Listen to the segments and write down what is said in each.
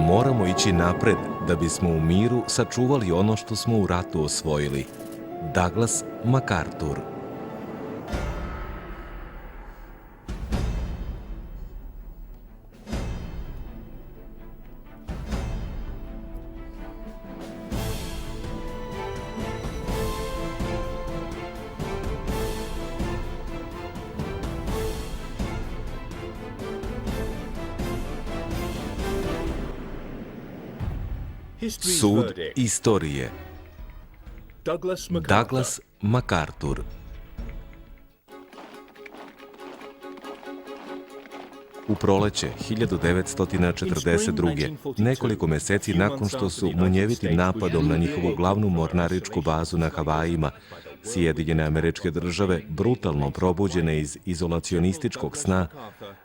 Moramo ići napred da bismo u miru sačuvali ono što smo u ratu osvojili. Douglas MacArthur. Sud istorije. Douglas MacArthur. U proleće 1942. nekoliko meseci nakon što su munjevitim napadom na njihovu glavnu mornaričku bazu na Havajima, Sjedinjene Američke Države, brutalno probuđene iz izolacionističkog sna,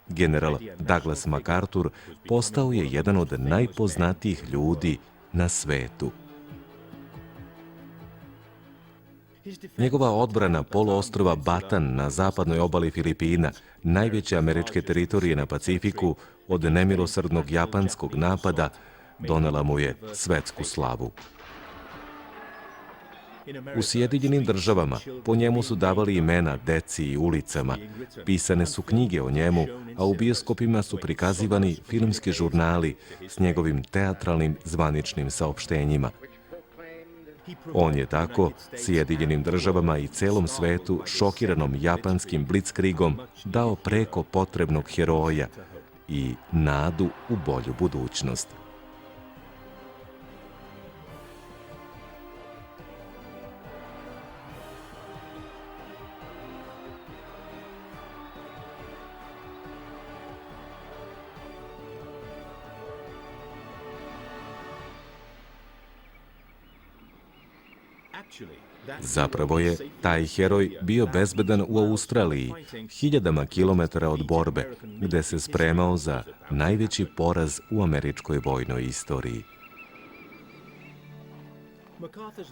general Douglas MacArthur postao je jedan od najpoznatijih ljudi na svetu. Njegova odbrana poluostrva Batan na zapadnoj obali Filipina, najveće američke teritorije na Pacifiku, od nemilosrdnog japanskog napada, donela mu je svetsku slavu. U Sjedinjenim Državama po njemu su davali imena deci i ulicama, pisane su knjige o njemu, a u bioskopima su prikazivani filmski žurnali s njegovim teatralnim zvaničnim saopštenjima. On je tako Sjedinjenim Državama i celom svetu šokiranom japanskim blitzkriegom dao preko potrebnog heroja i nadu u bolju budućnost. Zapravo je taj heroj bio bezbedan u Australiji, hiljadama kilometara od borbe, gde se spremao za najveći poraz u američkoj vojnoj istoriji.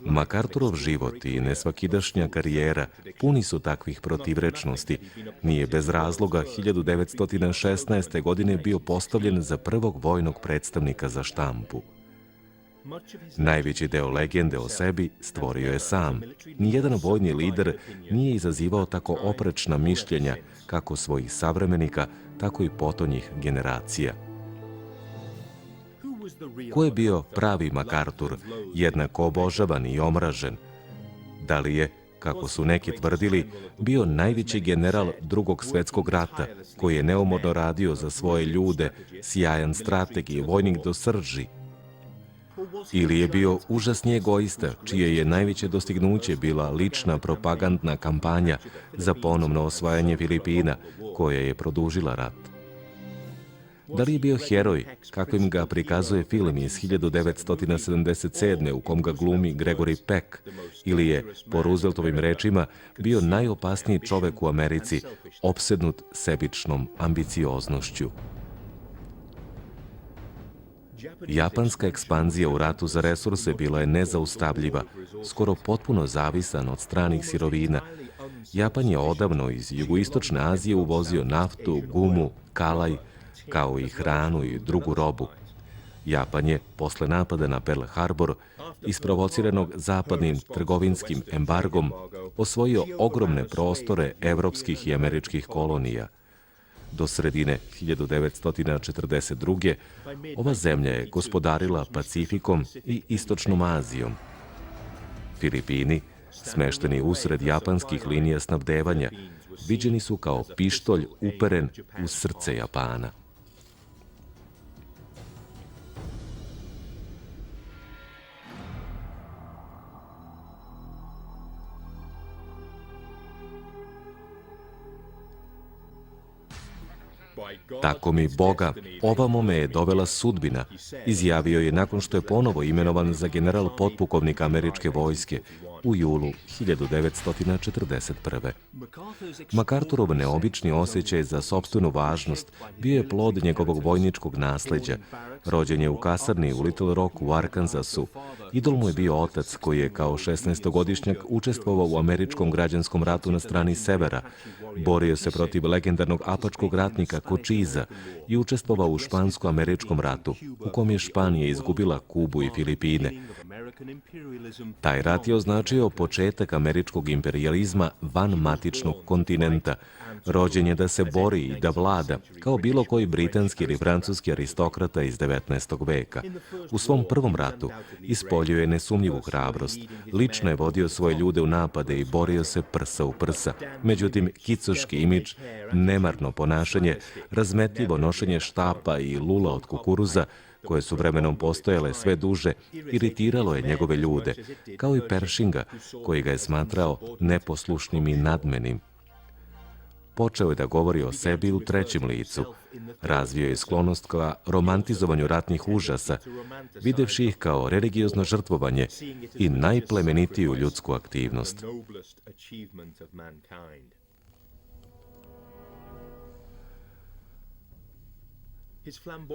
MacArthurov život i nesvakidašnja karijera puni su takvih protivrečnosti. Nije bez razloga 1916. godine bio postavljen za prvog vojnog predstavnika za štampu. Najveći deo legende o sebi stvorio je sam. Nijedan vojni lider nije izazivao tako oprečna mišljenja kako svojih savremenika, tako i potonjih generacija. Ko je bio pravi MacArthur, jednako obožavan i omražen? Da li je, kako su neki tvrdili, bio najveći general Drugog svetskog rata, koji je neumorno radio za svoje ljude, sjajan strateg i vojnik do srži? Ili je bio užasni egoista, čije je najveće dostignuće bila lična propagandna kampanja za ponovno osvajanje Filipina, koja je produžila rat? Da li je bio heroj, kakvim ga prikazuje film iz 1977. u kom ga glumi Gregory Peck, ili je, po Rooseveltovim rečima, bio najopasniji čovek u Americi, opsednut sebičnom ambicioznošću? Japanska ekspanzija u ratu za resurse bila je nezaustavljiva, skoro potpuno zavisan od stranih sirovina. Japan je odavno iz jugoistočne Azije uvozio naftu, gumu, kalaj, kao i hranu i drugu robu. Japan je, posle napada na Pearl Harbor, isprovociranog zapadnim trgovinskim embargom, osvojio ogromne prostore evropskih i američkih kolonija. Do sredine 1942. ova zemlja je gospodarila Pacifikom i Istočnom Azijom. Filipini, smešteni usred japanskih linija snabdevanja, viđeni su kao pištolj uperen u srce Japana. Tako mi Boga, ovamo me je dovela sudbina, izjavio je nakon što je ponovo imenovan za general potpukovnika američke vojske, u julu 1941. MacArthurov neobični osjećaj za sopstvenu važnost bio je plod njegovog vojničkog nasleđa. Rođen je u kasarni u Little Rock u Arkansasu. Idol mu je bio otac koji je kao 16-godišnjak učestvovao u američkom građanskom ratu na strani severa. Borio se protiv legendarnog apačkog ratnika Cochisa i učestvovao u špansko-američkom ratu, u kom je Španija izgubila Kubu i Filipine. Taj rat je označio početak američkog imperijalizma van matičnog kontinenta. Rođen je da se bori i da vlada, kao bilo koji britanski ili francuski aristokrata iz 19. veka. U svom prvom ratu ispoljio je nesumnjivu hrabrost. Lično je vodio svoje ljude u napade i borio se prsa u prsa. Međutim, kicoški imidž, nemarno ponašanje, razmetljivo nošenje štapa i lula od kukuruza, koje su vremenom postojale sve duže, iritiralo je njegove ljude, kao i Pershinga, koji ga je smatrao neposlušnim i nadmenim. Počeo je da govori o sebi u trećem licu. Razvio je sklonost ka romantizovanju ratnih užasa, videvši ih kao religiozno žrtvovanje i najplemenitiju ljudsku aktivnost.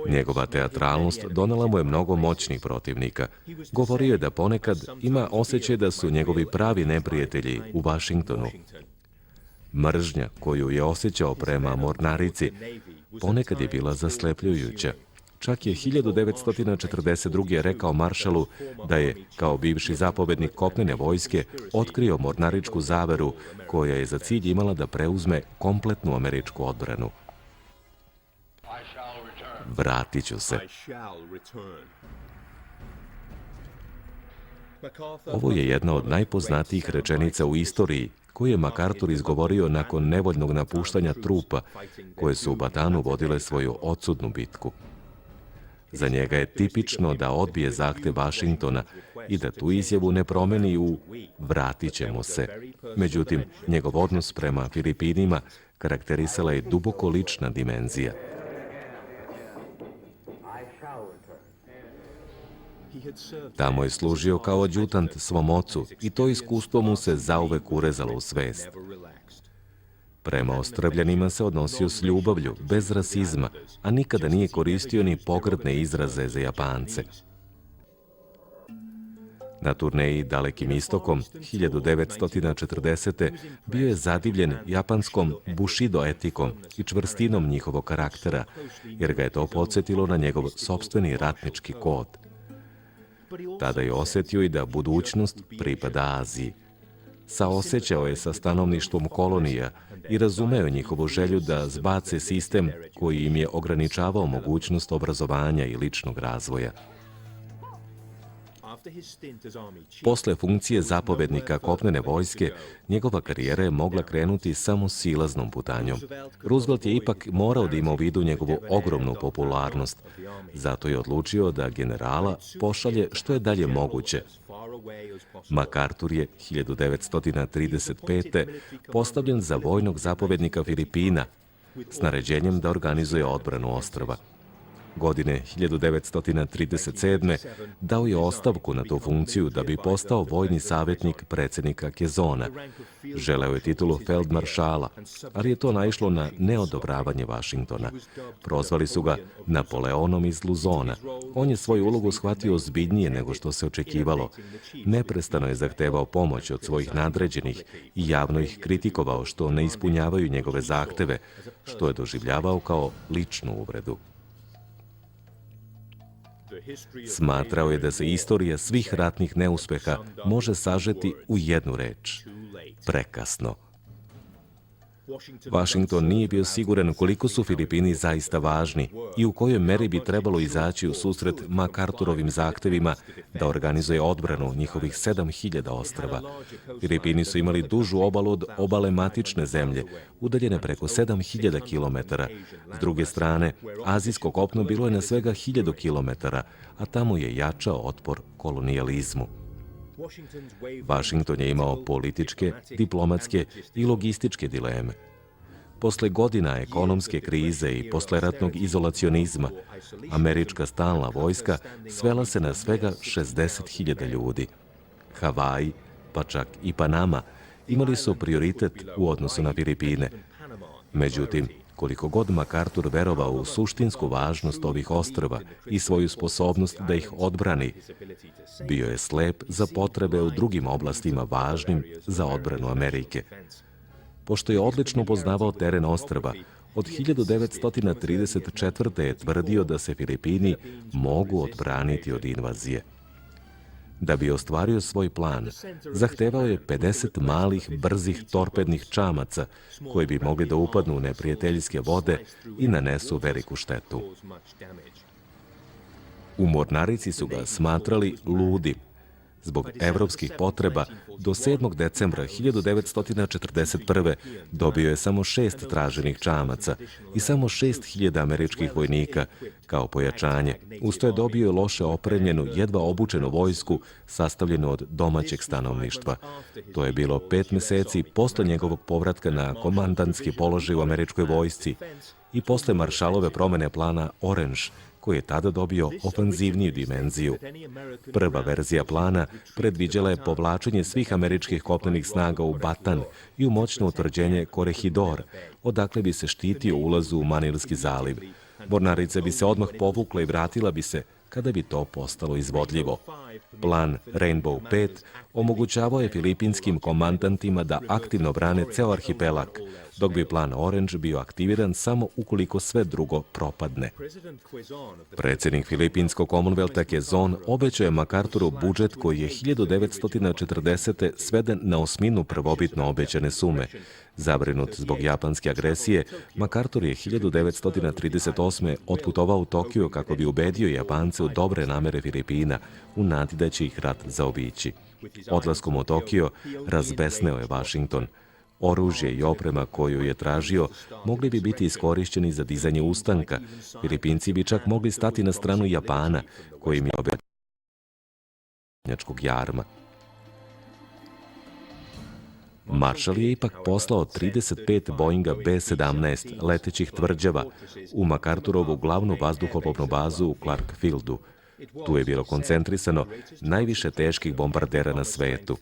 Njegova teatralnost donela mu je mnogo moćnih protivnika. Govorio je da ponekad ima osjećaj da su njegovi pravi neprijatelji u Vašingtonu. Mržnja koju je osjećao prema mornarici ponekad je bila zaslepljujuća. Čak je 1942. rekao maršalu da je, kao bivši zapovednik kopnene vojske, otkrio mornaričku zaveru koja je za cilj imala da preuzme kompletnu američku odbranu. Vratit ću se. Ovo je jedna od najpoznatijih rečenica u istoriji koju je MacArthur izgovorio nakon nevoljnog napuštanja trupa koje su u Batanu vodile svoju odsudnu bitku. Za njega je tipično da odbije zahtev Vašingtona i da tu izjavu ne promeni u vratit ćemo se. Međutim, njegov odnos prema Filipinima karakterisala je duboko lična dimenzija. Tamo je služio kao adjutant svom ocu i to iskustvo mu se zauvek urezalo u svest. Prema ostrvljenima se odnosio s ljubavlju, bez rasizma, a nikada nije koristio ni pogrdne izraze za Japance. Na turneji Dalekim istokom 1940. bio je zadivljen japanskom bushido etikom i čvrstinom njihovog karaktera, jer ga je to podsjetilo na njegov sopstveni ratnički kod. Tada je osjetio i da budućnost pripada Aziji. Saosećao je sa stanovništvom kolonija i razumeo njihovu želju da zbace sistem koji im je ograničavao mogućnost obrazovanja i ličnog razvoja. Posle funkcije zapovednika kopnene vojske, njegova karijera je mogla krenuti samo silaznom putanjom. Roosevelt je ipak morao da ima u vidu njegovu ogromnu popularnost. Zato je odlučio da generala pošalje što je dalje moguće. MacArthur je 1935. postavljen za vojnog zapovednika Filipina s naređenjem da organizuje odbranu ostrva. Godine 1937. dao je ostavku na tu funkciju da bi postao vojni savjetnik predsjednika Quezona. Želeo je titulu feldmaršala, ali je to naišlo na neodobravanje Vašingtona. Prozvali su ga Napoleonom iz Luzona. On je svoju ulogu shvatio ozbiljnije nego što se očekivalo. Neprestano je zahtevao pomoć od svojih nadređenih i javno ih kritikovao što ne ispunjavaju njegove zahteve, što je doživljavao kao ličnu uvredu. Smatrao je da se istorija svih ratnih neuspeha može sažeti u jednu reč – prekasno. Vašington nije bio siguran koliko su Filipini zaista važni i u kojoj meri bi trebalo izaći u susret MacArthurovim zahtevima da organizuje odbranu njihovih 7000 ostrva. Filipini su imali dužu obalu od obale matične zemlje, udaljene preko 7000 km. S druge strane, azijsko kopno bilo je na svega 1000 km, a tamo je jačao otpor kolonijalizmu. Vašington je imao političke, diplomatske i logističke dileme. Posle godina ekonomske krize i posleratnog izolacionizma, američka stalna vojska svela se na svega 60.000 ljudi. Havaji, pa čak i Panama, imali su prioritet u odnosu na Filipine. Međutim, koliko god MacArthur verovao u suštinsku važnost ovih ostrva i svoju sposobnost da ih odbrani, bio je slep za potrebe u drugim oblastima važnim za odbranu Amerike. Pošto je odlično poznavao teren ostrva, od 1934. je tvrdio da se Filipini mogu odbraniti od invazije. Da bi ostvario svoj plan, zahtevao je 50 malih, brzih torpednih čamaca koji bi mogli da upadnu u neprijateljske vode i nanesu veliku štetu. U mornarici su ga smatrali ludim. Zbog evropskih potreba, do 7. decembra 1941. dobio je samo 6 traženih čamaca i samo 6.000 američkih vojnika kao pojačanje. Uz to je dobio loše opremljenu, jedva obučenu vojsku sastavljenu od domaćeg stanovništva. To je bilo 5 meseci posle njegovog povratka na komandantski položaj u američkoj vojsci i posle Maršalove promene plana Orange, koji je tada dobio ofanzivniju dimenziju. Prva verzija plana predviđala je povlačenje svih američkih kopnenih snaga u Batan i u moćno utvrđenje Corregidor, odakle bi se štitio ulaz u Manilski zaliv. Mornarica bi se odmah povukla i vratila bi se kada bi to postalo izvodljivo. Plan Rainbow 5 omogućavao je filipinskim komandantima da aktivno brane ceo arhipelag, dok bi plan Orange bio aktiviran samo ukoliko sve drugo propadne. Predsjednik Filipinskog Commonwealtha Quezon obećao je MacArthuru budžet koji je 1940. sveden na 1/8 prvobitno obećane sume. Zabrinut zbog japanske agresije, MacArthur je 1938. otputovao u Tokio kako bi ubedio Japance u dobre namere Filipina, u nadi da će ih rat zaobići. Odlaskom u Tokio razbesneo je Washington. Oružje i oprema koju je tražio mogli bi biti iskorišćeni za dizanje ustanka. Filipinci bi čak mogli stati na stranu Japana, koji im je obećao jarma. Maršal je ipak poslao 35 Boeinga B-17 letećih tvrđava u MacArthurovu glavnu vazduhoplovnu bazu u Clark Fieldu. Tu je bilo koncentrisano najviše teških bombardera na svetu.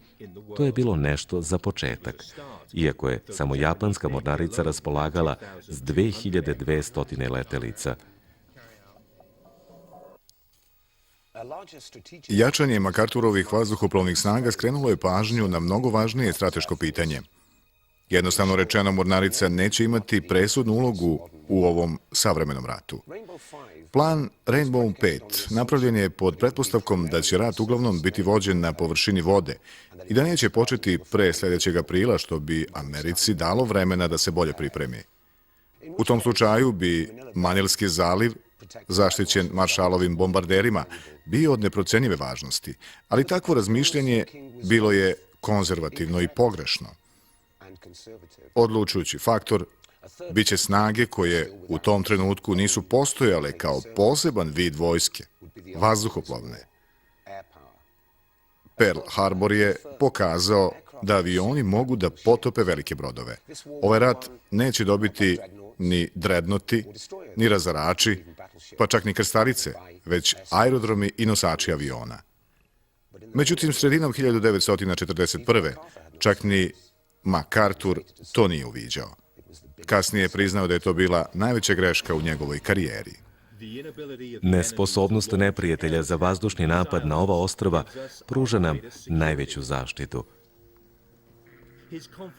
To je bilo nešto za početak, iako je samo japanska mornarica raspolagala s 2200 letelica. Jačanje MacArthurovih vazduhoplovnih snaga skrenulo je pažnju na mnogo važnije strateško pitanje. Jednostavno rečeno, mornarica neće imati presudnu ulogu u ovom savremenom ratu. Plan Rainbow 5 napravljen je pod pretpostavkom da će rat uglavnom biti vođen na površini vode i da neće početi pre sljedećeg aprila, što bi Americi dalo vremena da se bolje pripremi. U tom slučaju bi Manilski zaliv, zaštićen Maršalovim bombarderima, bio od neprocenjive važnosti, ali takvo razmišljanje bilo je konzervativno i pogrešno. Odlučujući faktor biće snage koje u tom trenutku nisu postojale kao poseban vid vojske, vazduhoplovne. Pearl Harbor je pokazao da avioni mogu da potope velike brodove. Ovaj rat neće dobiti ni drednoti, ni razarači, pa čak ni krstarice, već aerodromi i nosači aviona. Međutim, sredinom 1941. čak ni MacArthur to nije uviđao. Kasnije je priznao da je to bila najveća greška u njegovoj karijeri. Nesposobnost neprijatelja za vazdušni napad na ova ostrva pruža nam najveću zaštitu.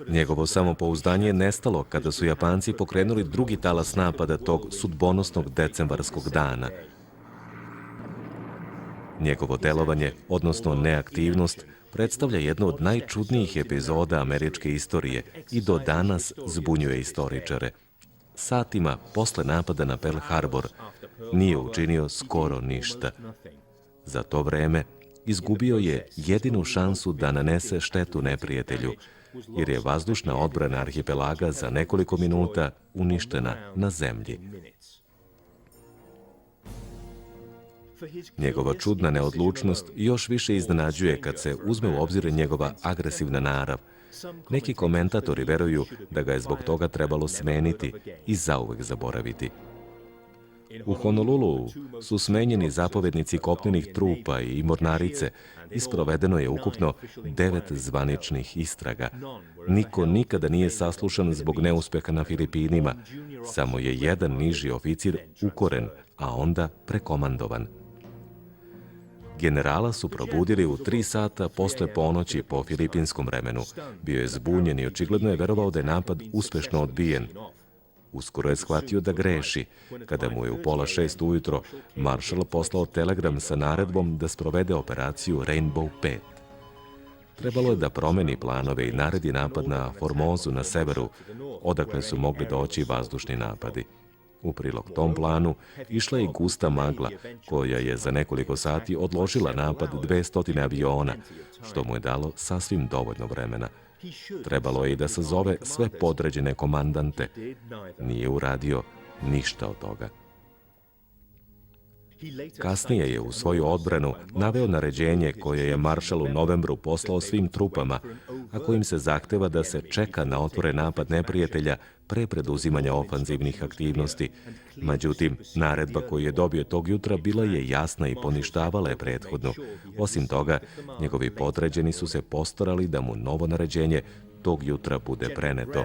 Njegovo samopouzdanje je nestalo kada su Japanci pokrenuli drugi talas napada tog sudbonosnog decembarskog dana. Njegovo delovanje, odnosno neaktivnost, predstavlja jednu od najčudnijih epizoda američke istorije i do danas zbunjuje istoričare. Satima posle napada na Pearl Harbor nije učinio skoro ništa. Za to vreme izgubio je jedinu šansu da nanese štetu neprijatelju, jer je vazdušna odbrana arhipelaga za nekoliko minuta uništena na zemlji. Njegova čudna neodlučnost još više iznenađuje kad se uzme u obzir njegova agresivna narav. Neki komentatori veruju da ga je zbog toga trebalo smeniti i zauvek zaboraviti. U Honolulu su smenjeni zapovednici kopnenih trupa i mornarice i sprovedeno je ukupno 9 zvaničnih istraga. Niko nikada nije saslušan zbog neuspeha na Filipinima. Samo je jedan niži oficir ukoren, a onda prekomandovan. Generala su probudili u 3 sata posle ponoći po filipinskom vremenu. Bio je zbunjen i očigledno je verovao da je napad uspešno odbijen. Uskoro je shvatio da greši, kada mu je u 5:30 ujutro maršal poslao telegram sa naredbom da sprovede operaciju Rainbow 5. Trebalo je da promeni planove i naredi napad na Formozu na severu, odakle su mogli doći vazdušni napadi. U prilog tom planu išla je i gusta magla, koja je za nekoliko sati odložila napad 200 aviona, što mu je dalo sasvim dovoljno vremena. Trebalo je i da sazove sve podređene komandante. Nije uradio ništa od toga. Kasnije je u svoju odbranu naveo naređenje koje je maršal u novembru poslao svim trupama, a kojim se zahteva da se čeka na otvoren napad neprijatelja pre preduzimanja ofanzivnih aktivnosti. Međutim, naredba koju je dobio tog jutra bila je jasna i poništavala je prethodnu. Osim toga, njegovi podređeni su se postarali da mu novo naređenje tog jutra bude preneto.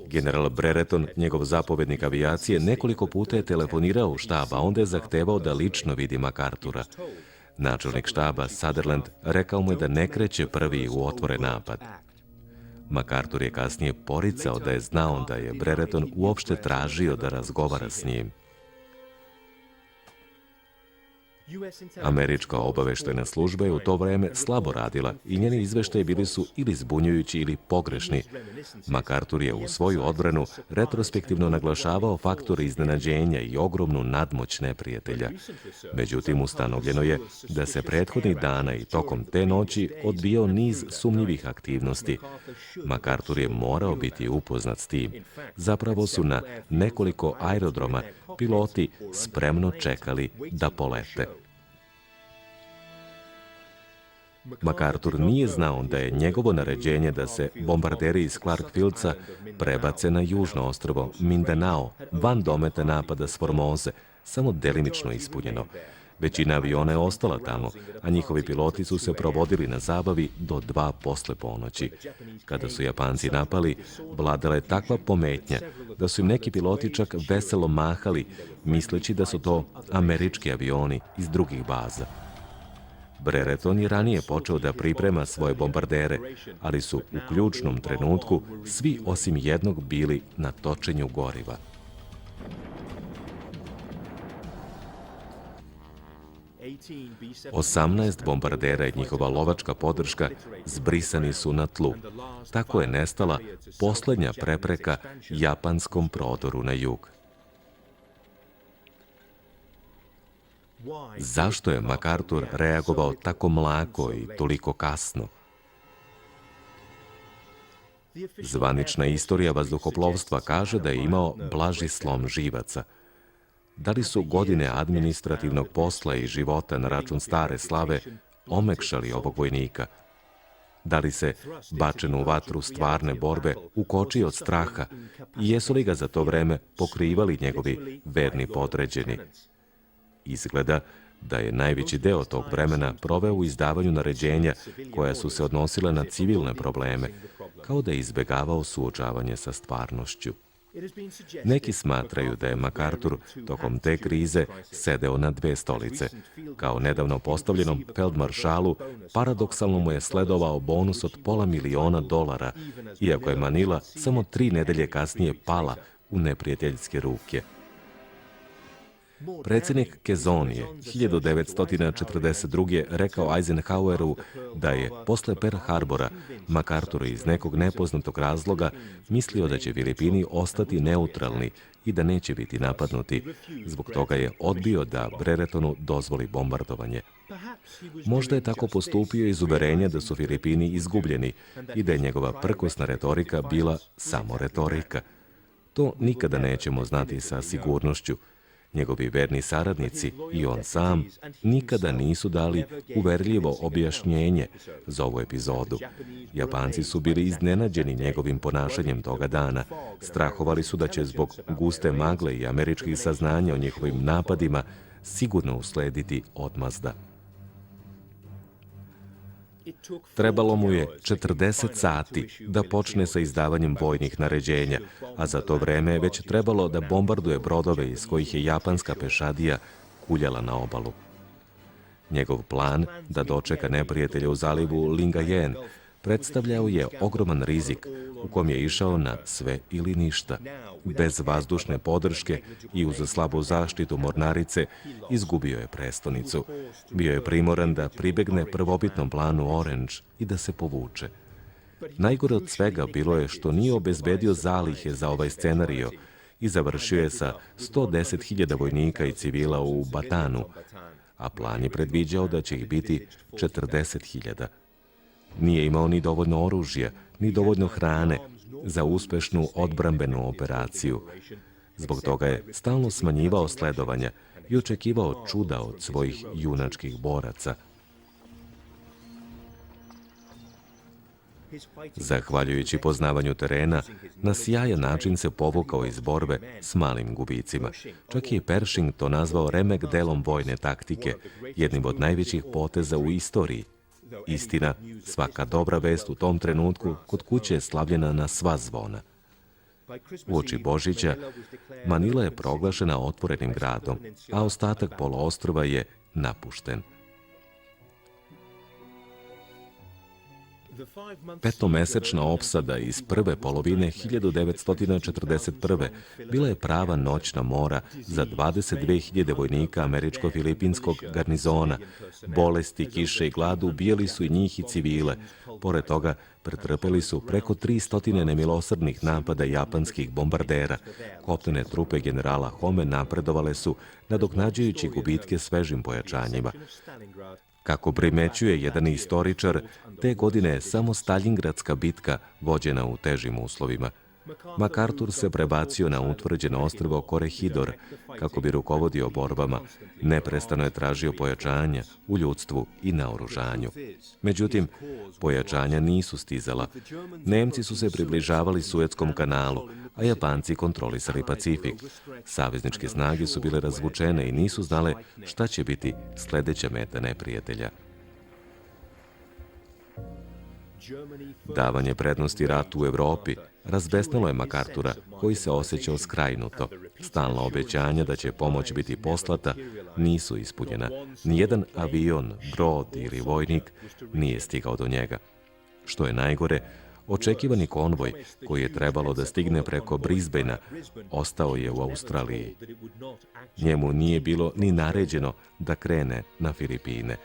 General Brereton, njegov zapovednik avijacije, nekoliko puta je telefonirao u štab, a onda je zahtevao da lično vidi MacArthura. Načelnik štaba Sutherland rekao mu je da ne kreće prvi u otvoren napad. MacArthur je kasnije poricao da je znao da je Brereton uopšte tražio da razgovara s njim. Američka obaveštajna služba je u to vreme slabo radila i njeni izveštaji bili su ili zbunjujući ili pogrešni. MacArthur je u svoju odbranu retrospektivno naglašavao faktore iznenađenja i ogromnu nadmoć neprijatelja. Međutim, ustanovljeno je da se prethodnih dana i tokom te noći odbijao niz sumnjivih aktivnosti. MacArthur je morao biti upoznat s tim. Zapravo su na nekoliko aerodroma piloti spremno čekali da polete. MacArthur nije znao da je njegovo naređenje da se bombarderi iz Clarkfieldsa prebace na južno ostrvo Mindanao, van dometa napada s Formoze, samo delimično ispunjeno. Većina aviona je ostala tamo, a njihovi piloti su se provodili na zabavi do 2 posle ponoći. Kada su Japanci napali, vladala je takva pometnja da su im neki piloti čak veselo mahali, misleći da su to američki avioni iz drugih baza. Brereton je ranije počeo da priprema svoje bombardere, ali su u ključnom trenutku svi osim jednog bili na točenju goriva. Osamnaest bombardera i njihova lovačka podrška zbrisani su na tlu. Tako je nestala poslednja prepreka japanskom prodoru na jug. Zašto je MacArthur reagovao tako mlako i toliko kasno? Zvanična istorija vazduhoplovstva kaže da je imao blaži slom živaca. Da li su godine administrativnog posla i života na račun stare slave omekšali ovog vojnika? Da li se, bačen u vatru stvarne borbe, ukočio od straha i jesu li ga za to vreme pokrivali njegovi verni podređeni? Izgleda da je najveći deo tog vremena proveo u izdavanju naređenja koja su se odnosile na civilne probleme, kao da je izbegavao suočavanje sa stvarnošću. Neki smatraju da je MacArthur tokom te krize sedeo na 2 stolice. Kao nedavno postavljenom feldmaršalu, paradoksalno mu je sledovao bonus od $500.000, iako je Manila samo 3 nedelje kasnije pala u neprijateljske ruke. Predsjednik Quezon je 1942. rekao Eisenhoweru da je posle Pearl Harbora MacArthur iz nekog nepoznatog razloga mislio da će Filipini ostati neutralni i da neće biti napadnuti. Zbog toga je odbio da Breretonu dozvoli bombardovanje. Možda je tako postupio iz uverenja da su Filipini izgubljeni i da je njegova prkosna retorika bila samo retorika. To nikada nećemo znati sa sigurnošću. Njegovi verni saradnici i on sam nikada nisu dali uverljivo objašnjenje za ovu epizodu. Japanci su bili iznenađeni njegovim ponašanjem toga dana. Strahovali su da će zbog guste magle i američkih saznanja o njihovim napadima sigurno uslediti odmazda. Trebalo mu je 40 sati da počne sa izdavanjem vojnih naređenja, a za to vreme je već trebalo da bombarduje brodove iz kojih je japanska pešadija kuljala na obalu. Njegov plan da dočeka neprijatelja u zalivu Lingayen predstavljao je ogroman rizik u kom je išao na sve ili ništa. Bez vazdušne podrške i uz slabu zaštitu mornarice izgubio je prestonicu. Bio je primoran da pribegne prvobitnom planu Orange i da se povuče. Najgore od svega bilo je što nije obezbedio zalihe za ovaj scenario i završio je sa 110.000 vojnika i civila u Batanu, a plan je predviđao da će ih biti 40.000. Nije imao ni dovoljno oružja, ni dovoljno hrane za uspešnu odbrambenu operaciju. Zbog toga je stalno smanjivao sledovanja i očekivao čuda od svojih junačkih boraca. Zahvaljujući poznavanju terena, na sjajan način se povukao iz borbe s malim gubicima. Čak je Pershing to nazvao remek delom vojne taktike, jednim od najvećih poteza u istoriji. Istina, svaka dobra vest u tom trenutku kod kuće je slavljena na sva zvona. Uoči Božića, Manila je proglašena otvorenim gradom, a ostatak poloostrva je napušten. Petomesečna opsada iz prve polovine 1941. bila je prava noćna mora za 22.000 vojnika američko-filipinskog garnizona. Bolesti, kiše i glad ubijali su i njih i civile. Pored toga, pretrpeli su preko 300 nemilosrdnih napada japanskih bombardera. Kopnene trupe generala Home napredovale su, nadoknađujući gubitke svežim pojačanjima. Kako primećuje jedan istoričar, te godine je samo Staljingradska bitka vođena u težim uslovima. MacArthur se prebacio na utvrđeno ostrvo Korehidor kako bi rukovodio borbama. Neprestano je tražio pojačanja u ljudstvu i naoružanju. Međutim, pojačanja nisu stizala. Nemci su se približavali Suetskom kanalu, a Japanci kontrolisali Pacifik. Savezničke snage su bile razvučene i nisu znale šta će biti sledeća meta neprijatelja. Davanje prednosti ratu u Evropi razbesnalo je MacArthura, koji se osjećao skrajnuto. Stalna obećanja da će pomoć biti poslata nisu ispunjena. Nijedan avion, brod ili vojnik nije stigao do njega. Što je najgore, očekivani konvoj, koji je trebalo da stigne preko Brisbanea, ostao je u Australiji. Njemu nije bilo ni naređeno da krene na Filipine.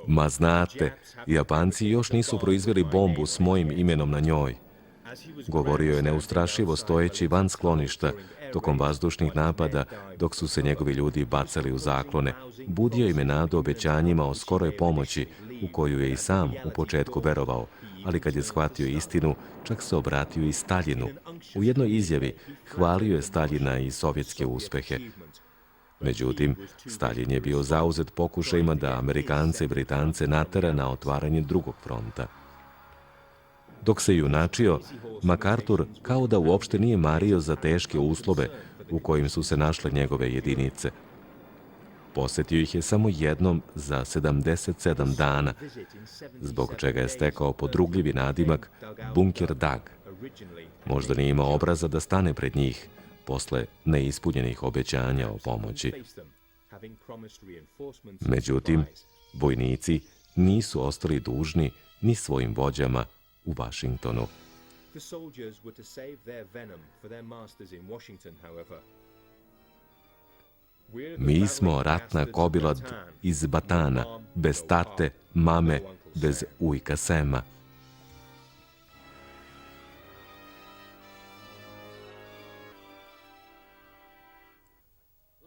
Ma znate, Japanci još nisu proizveli bombu s mojim imenom na njoj. Govorio je neustrašivo stojeći van skloništa tokom vazdušnih napada dok su se njegovi ljudi bacali u zaklone. Budio im je nadu obećanjima o skoroj pomoći u koju je i sam u početku verovao, ali kad je shvatio istinu, čak se obratio i Staljinu. U jednoj izjavi hvalio je Staljina i sovjetske uspehe. Međutim, Staljin je bio zauzet pokušajima da Amerikance i Britance natera na otvaranje drugog fronta. Dok se junačio, MacArthur kao da uopšte nije mario za teške uslove u kojim su se našle njegove jedinice. Posetio ih je samo jednom za 77 dana, zbog čega je stekao podrugljivi nadimak Bunker Dag. Možda nije imao obraza da stane pred njih posle neispunjenih obećanja o pomoći. Međutim, vojnici nisu ostali dužni ni svojim vođama u Vašingtonu. Mi smo ratna kobilad iz Batana, bez tate, mame, bez ujka Sema.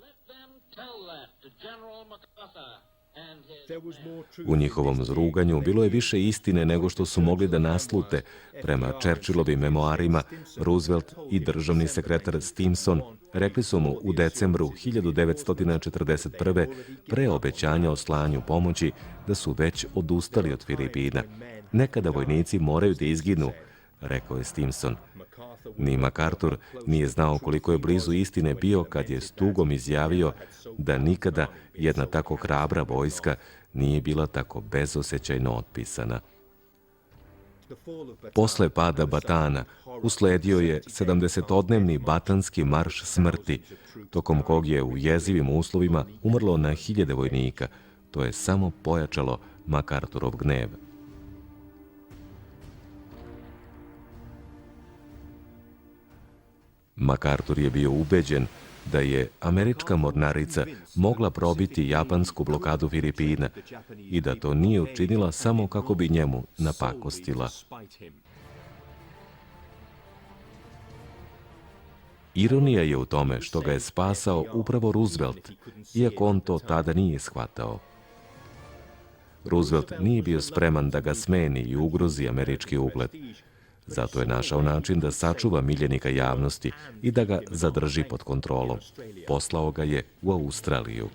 Let them tell that to General MacArthur and his U njihovom zruganju bilo je više istine nego što su mogli da naslute. Prema Churchillovim memoarima, Roosevelt i državni sekretar Stimson rekli su mu u decembru 1941. pre obećanja o slanju pomoći da su već odustali od Filipina. Nekada vojnici moraju da izginu, rekao je Stimson. Ni MacArthur nije znao koliko je blizu istine bio kad je s tugom izjavio da nikada jedna tako hrabra vojska nije bila tako bezosećajno otpisana. Posle pada Batana usledio je 70-odnevni batanski marš smrti, tokom kog je u jezivim uslovima umrlo na hiljade vojnika. To je samo pojačalo MacArthurov gnev. MacArthur je bio ubeđen da je američka mornarica mogla probiti japansku blokadu Filipina i da to nije učinila samo kako bi njemu napakostila. Ironija je u tome što ga je spasao upravo Roosevelt, iako on to tada nije shvatao. Roosevelt nije bio spreman da ga smeni i ugrozi američki ugled. Zato je našao način da sačuva miljenika javnosti i da ga zadrži pod kontrolom. Poslao ga je u Australiju.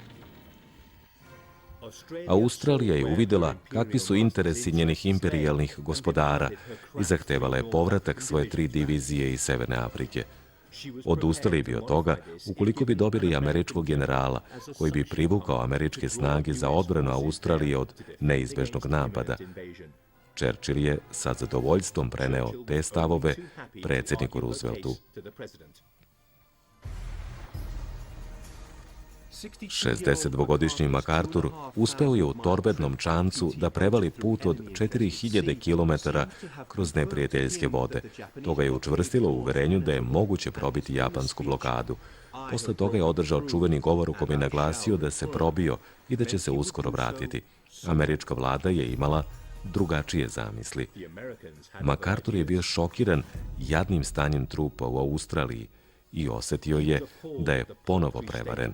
Australija je uvidela kakvi su interesi njenih imperijalnih gospodara i zahtevala je povratak svoje 3 divizije iz Severne Afrike. Odustali bi od toga ukoliko bi dobili američkog generala koji bi privukao američke snage za odbranu Australije od neizbežnog napada. Churchill je sa zadovoljstvom preneo te stavove predsjedniku Rooseveltu. 62-godišnji MacArthur uspeo je u torbednom čamcu da prevali put od 4000 km kroz neprijateljske vode. To ga je učvrstilo u uverenju da je moguće probiti japansku blokadu. Posle toga je održao čuveni govor u kome je naglasio da se probio i da će se uskoro vratiti. Američka vlada je imala drugačije zamisli. MacArthur je bio šokiran jadnim stanjem trupa u Australiji i osetio je da je ponovo prevaren.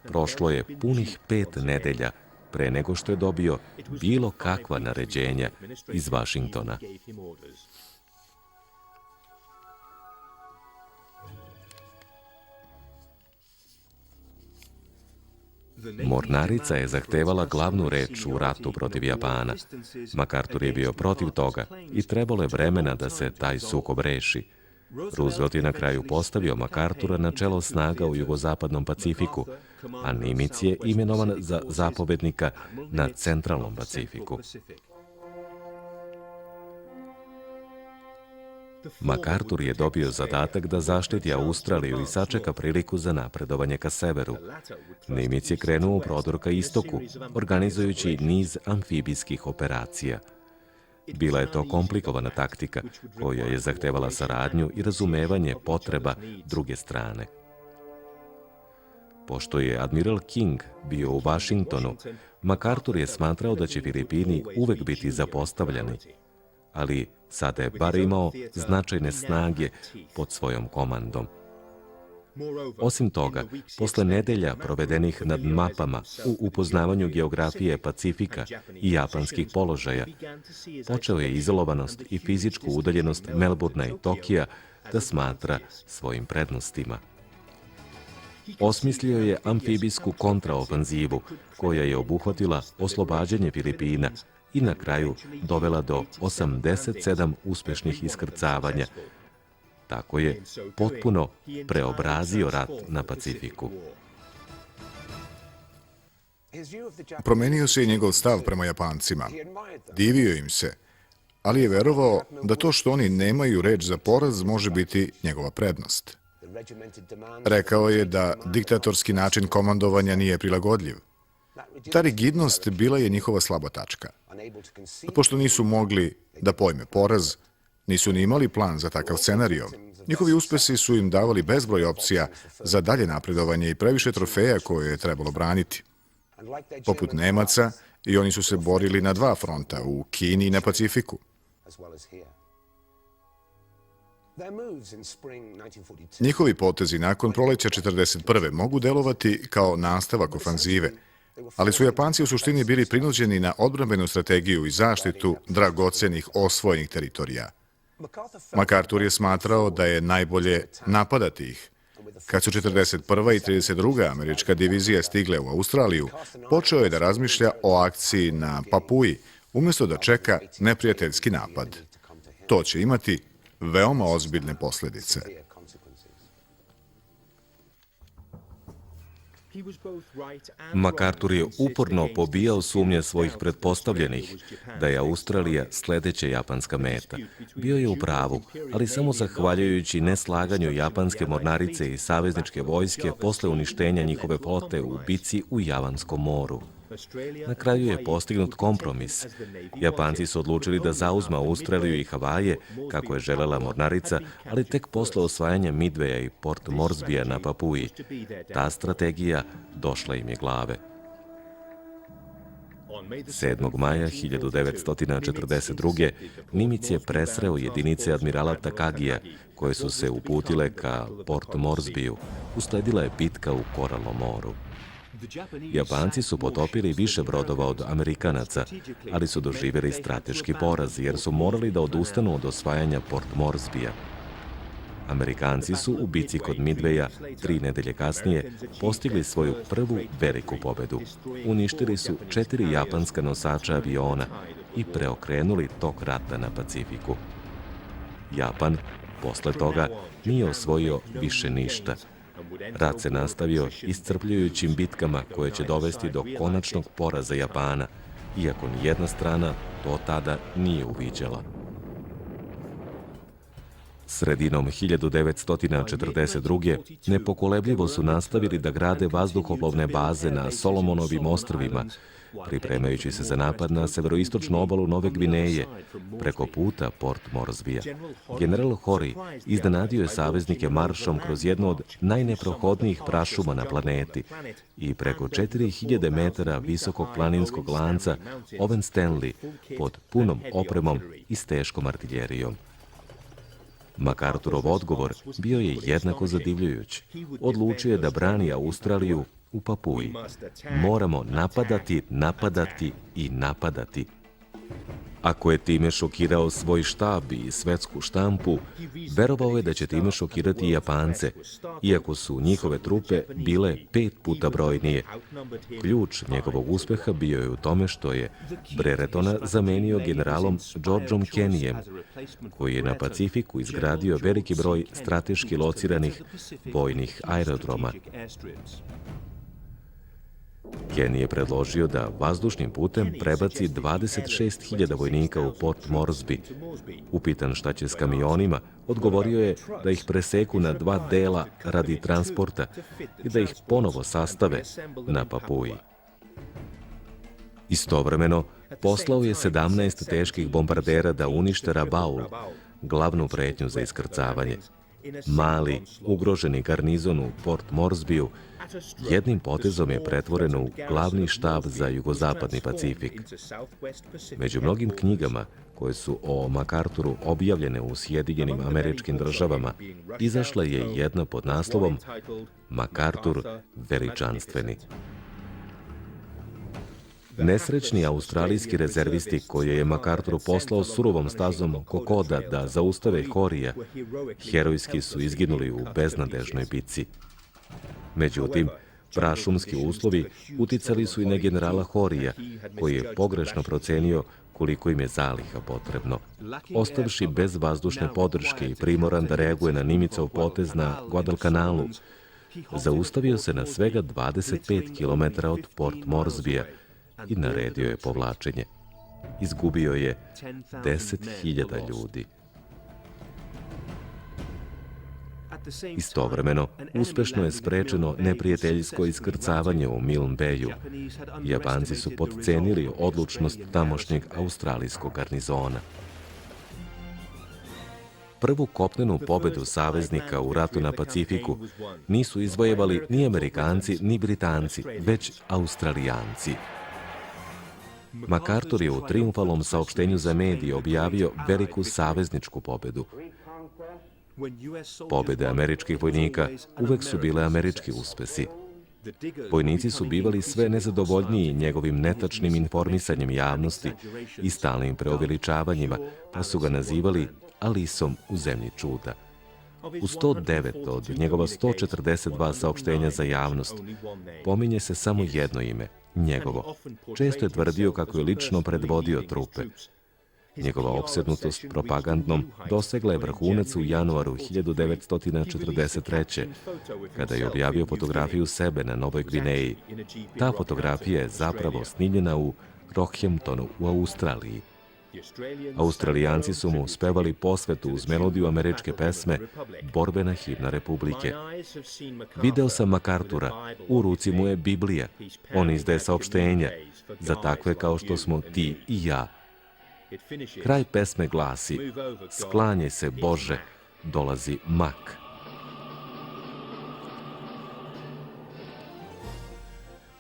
Prošlo je punih 5 nedelja pre nego što je dobio bilo kakva naređenja iz Vašingtona. Mornarica je zahtevala glavnu reč u ratu protiv Japana. MacArthur je bio protiv toga i trebalo je vremena da se taj sukob reši. Roosevelt je na kraju postavio MacArthura na čelo snaga u jugozapadnom Pacifiku, a Nimitz je imenovan za zapovednika na centralnom Pacifiku. MacArthur je dobio zadatak da zaštiti Australiju i sačeka priliku za napredovanje ka severu. Nimitz je krenuo u prodor ka istoku, organizujući niz amfibijskih operacija. Bila je to komplikovana taktika koja je zahtevala saradnju i razumevanje potreba druge strane. Pošto je admiral King bio u Vašingtonu, MacArthur je smatrao da će Filipini uvek biti zapostavljeni, ali sada je bar imao značajne snage pod svojom komandom. Osim toga, posle nedelja provedenih nad mapama u upoznavanju geografije Pacifika i japanskih položaja, počeo je izolovanost i fizičku udaljenost Melbourna i Tokija da smatra svojim prednostima. Osmislio je amfibijsku kontraofanzivu, koja je obuhvatila oslobađanje Filipina i na kraju dovela do 87 uspešnih iskrcavanja. Tako je potpuno preobrazio rat na Pacifiku. Promenio se i njegov stav prema Japancima. Divio im se, ali je verovao da to što oni nemaju reč za poraz može biti njegova prednost. Rekao je da diktatorski način komandovanja nije prilagodljiv. Ta rigidnost bila je njihova slaba tačka. Pošto nisu mogli da pojme poraz, nisu ni imali plan za takav scenario. Njihovi uspesi su im davali bezbroj opcija za dalje napredovanje i previše trofeja koje je trebalo braniti. Poput Nemaca, i oni su se borili na 2 fronta, u Kini i na Pacifiku. Njihovi potezi nakon proleća 1941. mogu delovati kao nastavak ofanzive, Ali su Japanci u suštini bili prinuđeni na odbrambenu strategiju i zaštitu dragocenih osvojenih teritorija. MacArthur je smatrao da je najbolje napadati ih. Kad su 41. i 32. američka divizija stigle u Australiju, počeo je da razmišlja o akciji na Papuji, umjesto da čeka neprijateljski napad. To će imati veoma ozbiljne posljedice. MacArthur je uporno pobijao sumnje svojih pretpostavljenih da je Australija sledeća japanska meta. Bio je u pravu, ali samo zahvaljujući neslaganju japanske mornarice i savezničke vojske posle uništenja njihove flote u bici u Javanskom moru. Na kraju je postignut kompromis. Japanci su odlučili da zauzme Australiju i Havaje, kako je želela mornarica, ali tek posle osvajanja Midwaya i Port Moresbya na Papuji. Ta strategija došla im je glave. 7. maja 1942. Nimitz je presreo jedinice admirala Takagija, koje su se uputile ka Port Moresbyu. Usledila je bitka u Koralnom moru. Japanci su potopili više brodova od Amerikanaca, ali su doživjeli strateški poraz jer su morali da odustanu od osvajanja Port Moresbya. Amerikanci su u bici kod Midwaya 3 nedelje kasnije postigli svoju prvu veliku pobedu. Uništili su 4 japanska nosača aviona i preokrenuli tok rata na Pacifiku. Japan posle toga nije osvojio više ništa. Rat se nastavio iscrpljujućim bitkama koje će dovesti do konačnog poraza Japana, iako nijedna strana to tada nije uviđala. Sredinom 1942. nepokolebljivo su nastavili da grade vazduhoplovne baze na Solomonovim ostrvima, pripremajući se za napad na severoistočnu obalu Nove Gvineje, preko puta Port Moresbya. General Hori iznenadio je saveznike maršom kroz jednu od najneprohodnijih prašuma na planeti i preko 4000 metara visokog planinskog lanca Owen Stanley pod punom opremom i s teškom artiljerijom. MacArthurov odgovor bio je jednako zadivljujuć. Odlučio je da brani Australiju u Papuji. Moramo napadati, napadati i napadati. Ako je time šokirao svoj štab i svetsku štampu, verovao je da će time šokirati i Japance, iako su njihove trupe bile 5 puta brojnije. Ključ njegovog uspeha bio je u tome što je Breretona zamenio generalom Georgeom Kennyem, koji je na Pacifiku izgradio veliki broj strateški lociranih vojnih aerodroma. Kenny je predložio da vazdušnim putem prebaci 26.000 vojnika u Port Moresby. Upitan šta će s kamionima, odgovorio je da ih preseku na 2 dela radi transporta i da ih ponovo sastave na Papuji. Istovremeno, poslao je 17 teških bombardera da unište Rabaul, glavnu pretnju za iskrcavanje. Mali, ugroženi garnizon u Port Moresbyu jednim potezom je pretvoren u glavni štab za jugozapadni Pacifik. Među mnogim knjigama koje su o MacArthuru objavljene u Sjedinjenim Američkim Državama, izašla je jedna pod naslovom MacArthur veličanstveni. Nesrećni australijski rezervisti koje je MacArthur poslao surovom stazom Kokoda da zaustave Horija, herojski su izginuli u beznadežnoj bici. Međutim, prašumski uslovi uticali su i na generala Horija, koji je pogrešno procenio koliko im je zaliha potrebno. Ostavši bez vazdušne podrške i primoran da reaguje na Nimicov potez na Guadalcanalu, zaustavio se na svega 25 km od Port Moresbya i naredio je povlačenje. Izgubio je 10.000 ljudi. Istovremeno, uspešno je sprečeno neprijateljsko iskrcavanje u Milne Bayu. Japanci su potcenili odlučnost tamošnjeg australijskog garnizona. Prvu kopnenu pobedu saveznika u ratu na Pacifiku nisu izvojevali ni Amerikanci, ni Britanci, već Australijanci. MacArthur je u trijumfalnom saopštenju za medije objavio veliku savezničku pobedu. Pobede američkih vojnika uvek su bile američki uspesi. Vojnici su bivali sve nezadovoljniji njegovim netačnim informisanjem javnosti i stalnim preuveličavanjima, pa su ga nazivali Alisom u zemlji čuda. U 109 od njegova 142 saopštenja za javnost pominje se samo jedno ime, njegovo. Često je tvrdio kako je lično predvodio trupe. Njegova opsednutost propagandnom dosegla je vrhunac u januaru 1943. kada je objavio fotografiju sebe na Novoj Gvineji. Ta fotografija je zapravo snimljena u Rockhamptonu u Australiji. Australijanci su mu spevali posvetu uz melodiju američke pesme Borbena himna Republike. Video sam MacArthura, u ruci mu je Biblija. On izdaje saopštenja za takve kao što smo ti i ja. Kraj pesme glasi: Sklanjaj se, Bože, dolazi mak.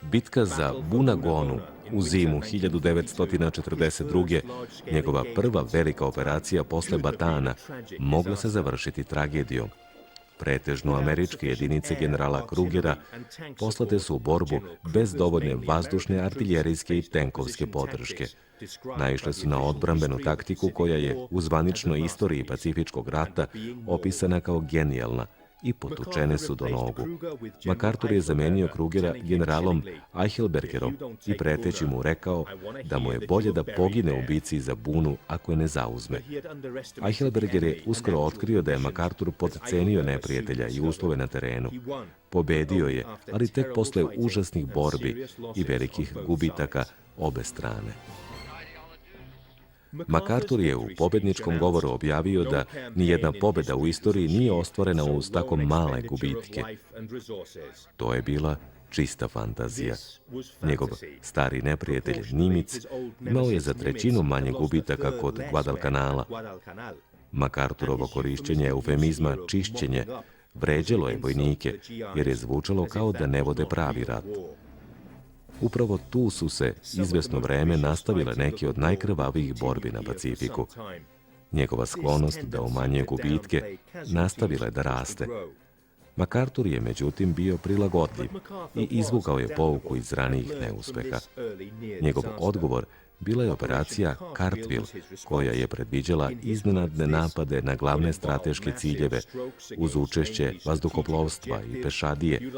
Bitka za Bunagonu u zimu 1942. njegova prva velika operacija posle Batana mogla se završiti tragedijom. Pretežno američke jedinice generala Krugera poslate su u borbu bez dovoljne vazdušne, artiljerijske i tenkovske podrške. Naišle su na odbrambenu taktiku koja je u zvaničnoj istoriji Pacifičkog rata opisana kao genijalna i potučene su do nogu. MacArthur je zamenio Krugera generalom Eichelbergerom i preteći mu rekao da mu je bolje da pogine u bici za Bunu ako je ne zauzme. Eichelberger je uskoro otkrio da je MacArthur potcenio neprijatelja i uslove na terenu. Pobedio je, ali tek posle užasnih borbi i velikih gubitaka obe strane. MacArthur je u pobedničkom govoru objavio da nijedna pobeda u istoriji nije ostvarena uz tako male gubitke. To je bila čista fantazija. Njegov stari neprijatelj Nimitz imao je za trećinu manje gubitaka kod Guadalcanala. MacArthurovo korišćenje eufemizma čišćenje vređalo je vojnike jer je zvučalo kao da ne vode pravi rat. Upravo tu su se izvesno vreme nastavile neke od najkrvavijih borbi na Pacifiku. Njegova sklonost da umanjuje gubitke nastavila je da raste. MacArthur je međutim bio prilagodljiv i izvukao je pouku iz ranijih neuspeha. Njegov odgovor bila je operacija Cartwheel, koja je predviđala iznenadne napade na glavne strateške ciljeve uz učešće vazduhoplovstva i pešadije,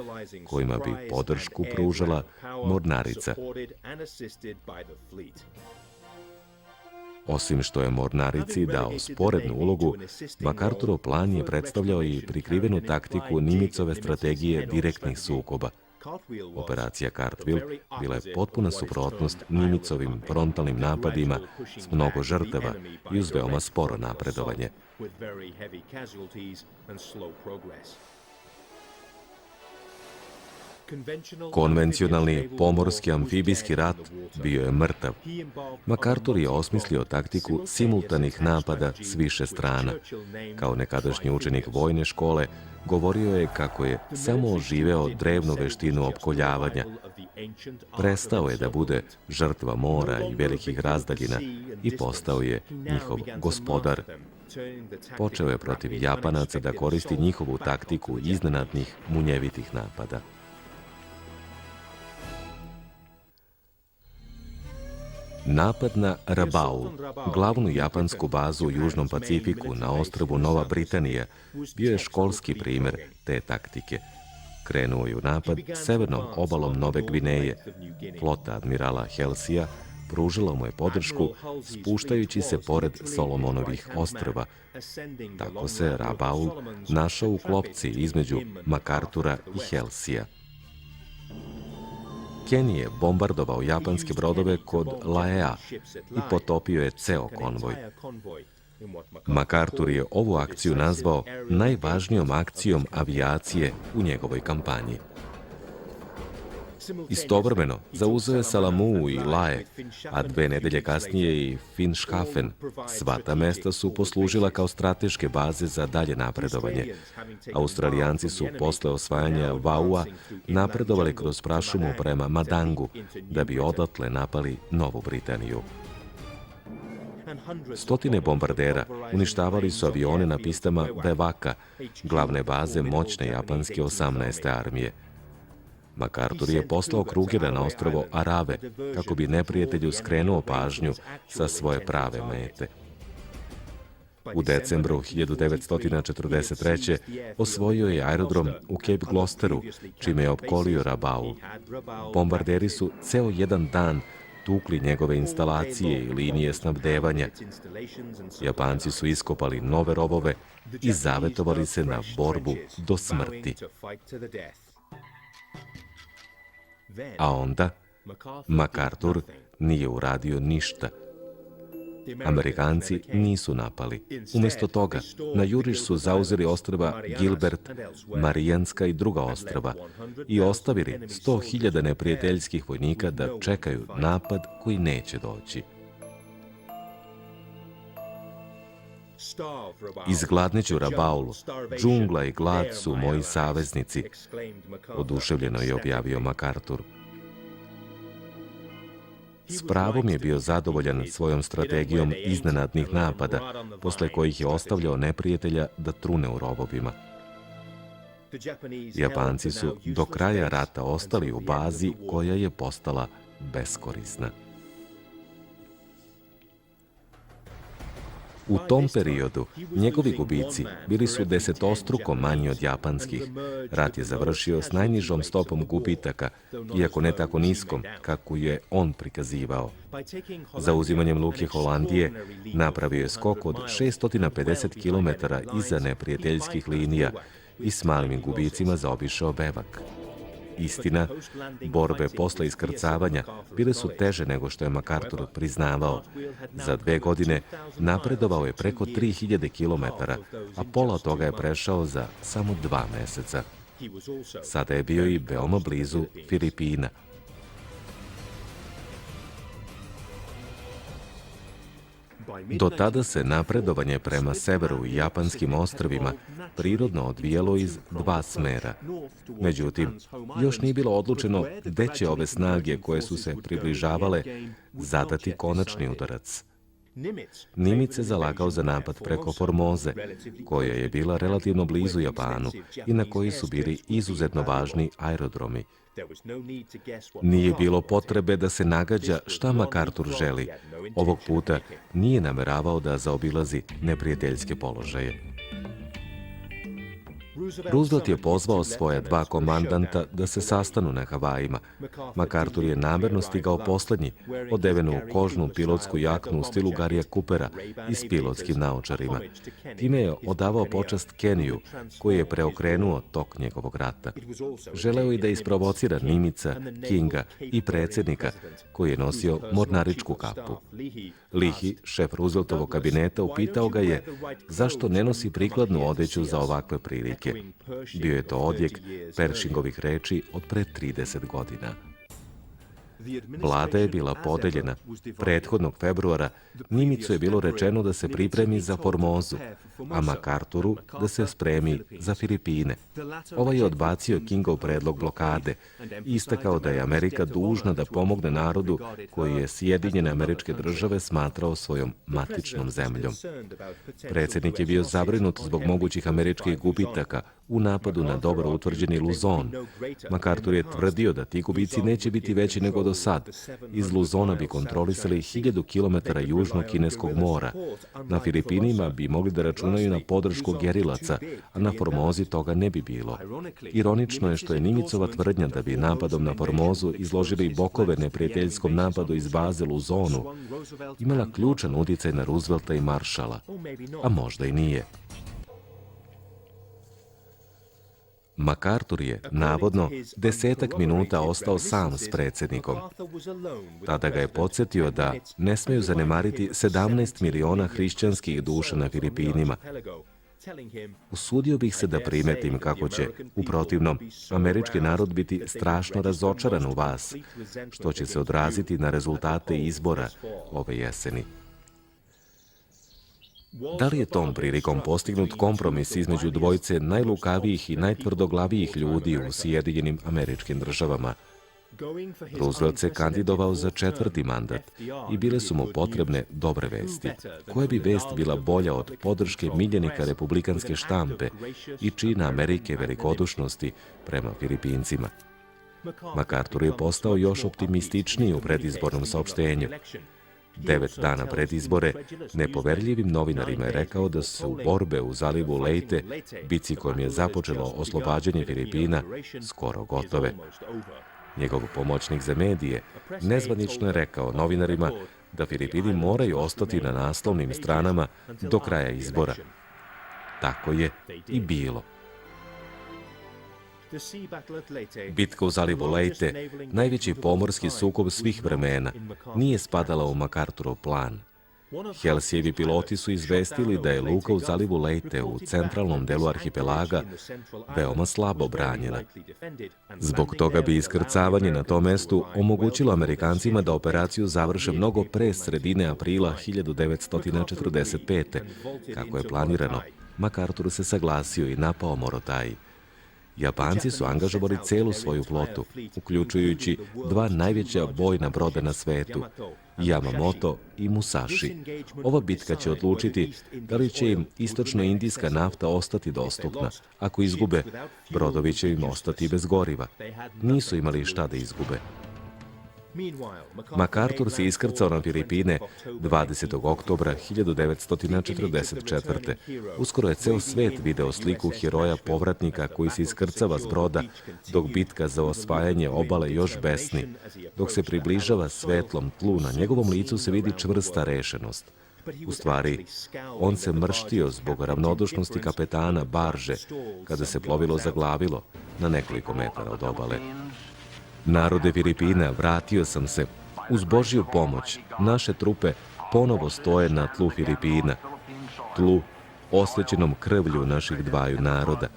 kojima bi podršku pružala mornarica. Osim što je mornarici dao sporednu ulogu, MacArthurov plan je predstavljao i prikrivenu taktiku Nimicove strategije direktnih sukoba. Operacija Cartwheel bila je potpuna suprotnost Nimicovim frontalnim napadima s mnogo žrtava i uz veoma sporo napredovanje. Konvencionalni pomorski amfibijski rat bio je mrtav. MacArthur je osmislio taktiku simultanih napada s više strana. Kao nekadašnji učenik vojne škole, govorio je kako je samo oživeo drevnu veštinu opkoljavanja. Prestao je da bude žrtva mora i velikih razdaljina i postao je njihov gospodar. Počeo je protiv Japanaca da koristi njihovu taktiku iznenadnih munjevitih napada. Napad na Rabaul, glavnu japansku bazu u Južnom Pacifiku na ostrvu Nova Britanija, bio je školski primer te taktike. Krenuo je u napad severnom obalom Nove Gvineje. Flota admirala Helsija pružila mu je podršku spuštajući se pored Solomonovih ostrva. Tako se Rabaul našao u klopci između MacArthura i Helsija. Kenny je bombardovao japanske brodove kod Laea i potopio je ceo konvoj. MacArthur je ovu akciju nazvao najvažnijom akcijom avijacije u njegovoj kampanji. Istovremeno zauzeo je Salamu i Lae, a 2 nedelje kasnije i Finschhafen. Sva ta mesta su poslužila kao strateške baze za dalje napredovanje. Australijanci su posle osvajanja Vaua napredovali kroz prašumu prema Madangu, da bi odatle napali Novu Britaniju. Stotine bombardera uništavali su avione na pistama Bevaka, glavne baze moćne japanske 18. armije. MacArthur je poslao krugera na ostrvo Arave kako bi neprijatelju skrenuo pažnju sa svoje prave mete. U decembru 1943. osvojio je aerodrom u Cape Gloucesteru, čime je opkolio Rabaul. Bombarderi su ceo jedan dan tukli njegove instalacije i linije snabdevanja. Japanci su iskopali nove rovove i zavetovali se na borbu do smrti. A onda MacArthur nije uradio ništa. Amerikanci nisu napali. Umjesto toga, na juriš su zauzeli ostrva Gilbert, Marijanska i druga ostrva i ostavili 100.000 neprijateljskih vojnika da čekaju napad koji neće doći. Izgladneću Rabaulu, džungla i glad su moji saveznici, oduševljeno je objavio MacArthur. S pravom je bio zadovoljan svojom strategijom iznenadnih napada, posle kojih je ostavljao neprijatelja da trune u rovovima. Japanci su do kraja rata ostali u bazi koja je postala beskorisna. U tom periodu njegovi gubici bili su desetostruko manji od japanskih. Rat je završio s najnižom stopom gubitaka, iako ne tako niskom kako je on prikazivao. Zauzimanjem luke Holandije napravio je skok od 650 km iza neprijateljskih linija i s malim gubicima zaobišao Bevak. Istina, borbe posle iskrcavanja bile su teže nego što je MacArthur priznavao. Za 2 godine napredovao je preko 3000 km, a pola od toga je prešao za samo 2 meseca. Sada je bio i veoma blizu Filipina. Do tada se napredovanje prema severu i japanskim ostrvima prirodno odvijalo iz 2 smera. Međutim, još nije bilo odlučeno gde će ove snage koje su se približavale zadati konačni udarac. Nimitz se zalagao za napad preko Formoze, koja je bila relativno blizu Japanu i na koji su bili izuzetno važni aerodromi. Nije bilo potrebe da se nagađa šta MacArthur želi. Ovog puta nije nameravao da zaobilazi neprijateljske položaje. Roosevelt je pozvao svoja 2 komandanta da se sastanu na Havajima. MacArthur je namerno stigao poslednji, odeven u kožnu pilotsku jaknu u stilu Garija Coopera i s pilotskim naočarima. Time je odavao počast Keniju, koji je preokrenuo tok njegovog rata. Želeo je da isprovocira Nimitza, Kinga i predsjednika, koji je nosio mornaričku kapu. Leahy, šef Rooseveltovog kabineta, upitao ga je zašto ne nosi prikladnu odeću za ovakve prilike. Bio je to odjek Pershingovih reči od pre 30 godina. Vlada je bila podeljena. Prethodnog februara Nimitzu je bilo rečeno da se pripremi za Formozu, a MacArthuru da se spremi za Filipine. Ovaj je odbacio Kingov predlog blokade i istakao da je Amerika dužna da pomogne narodu koji je Sjedinjene Američke Države smatrao svojom matičnom zemljom. Predsjednik je bio zabrinut zbog mogućih američkih gubitaka u napadu na dobro utvrđeni Luzon. MacArthur je tvrdio da ti gubici neće biti veći nego do sad. Iz Luzona bi kontrolisali 1000 km južnog Kineskog mora. Na Filipinima bi mogli da računaju na podršku gerilaca, a na Formozi toga ne bi bilo. Ironično je što je Nimitsova tvrdnja da bi napadom na Formozu izložili bokove neprijateljskom napadu iz baze Luzonu imala ključan uticaj na Roosevelta i Marshalla, a možda i nije. MacArthur je, navodno, 10 minuta ostao sam s predsjednikom. Tada ga je podsjetio da ne smeju zanemariti 17 miliona hrišćanskih duša na Filipinima. Usudio bih se da primetim kako će, u protivnom, američki narod biti strašno razočaran u vas, što će se odraziti na rezultate izbora ove jeseni. Da li je tom prilikom postignut kompromis između dvojice najlukavijih i najtvrdoglavijih ljudi u Sjedinjenim Američkim Državama? Roosevelt se kandidovao za 4. mandat i bile su mu potrebne dobre vesti. Koja bi vest bila bolja od podrške miljenika republikanske štampe i čina Amerike velikodušnosti prema Filipincima? MacArthur je postao još optimističniji u predizbornom saopštenju. 9 dana pred izbore, nepoverljivim novinarima je rekao da su borbe u zalivu Leyte, bici kojom je započelo oslobađanje Filipina, skoro gotove. Njegov pomoćnik za medije nezvanično je rekao novinarima da Filipini moraju ostati na naslovnim stranama do kraja izbora. Tako je i bilo. Bitka u zalivu Leyte, najveći pomorski sukob svih vremena, nije spadala u MacArthurov plan. Halseyjevi piloti su izvestili da je luka u zalivu Leyte u centralnom delu arhipelaga veoma slabo branjena. Zbog toga bi iskrcavanje na tom mestu omogućilo Amerikancima da operaciju završe mnogo pre sredine aprila 1945. Kako je planirano, MacArthur se saglasio i napao Morotai. Japanci su angažovali celu svoju flotu, uključujući 2 najveća bojna broda na svetu, Yamamoto i Musashi. Ova bitka će odlučiti da li će im istočno-indijska nafta ostati dostupna. Ako izgube, brodovi će im ostati bez goriva. Nisu imali šta da izgube. MacArthur se iskrcao na Filipine 20. oktobra 1944. Uskoro je ceo svet video sliku heroja povratnika koji se iskrcava s broda dok bitka za osvajanje obale još besni. Dok se približava svetlom tlu, na njegovom licu se vidi čvrsta rešenost. U stvari, on se mrštio zbog ravnodušnosti kapetana barže kada se plovilo zaglavilo na nekoliko metara od obale. Narode Filipina, vratio sam se. Uz Božju pomoć, naše trupe ponovo stoje na tlu Filipina, tlu osvećenom krvlju naših dvaju naroda.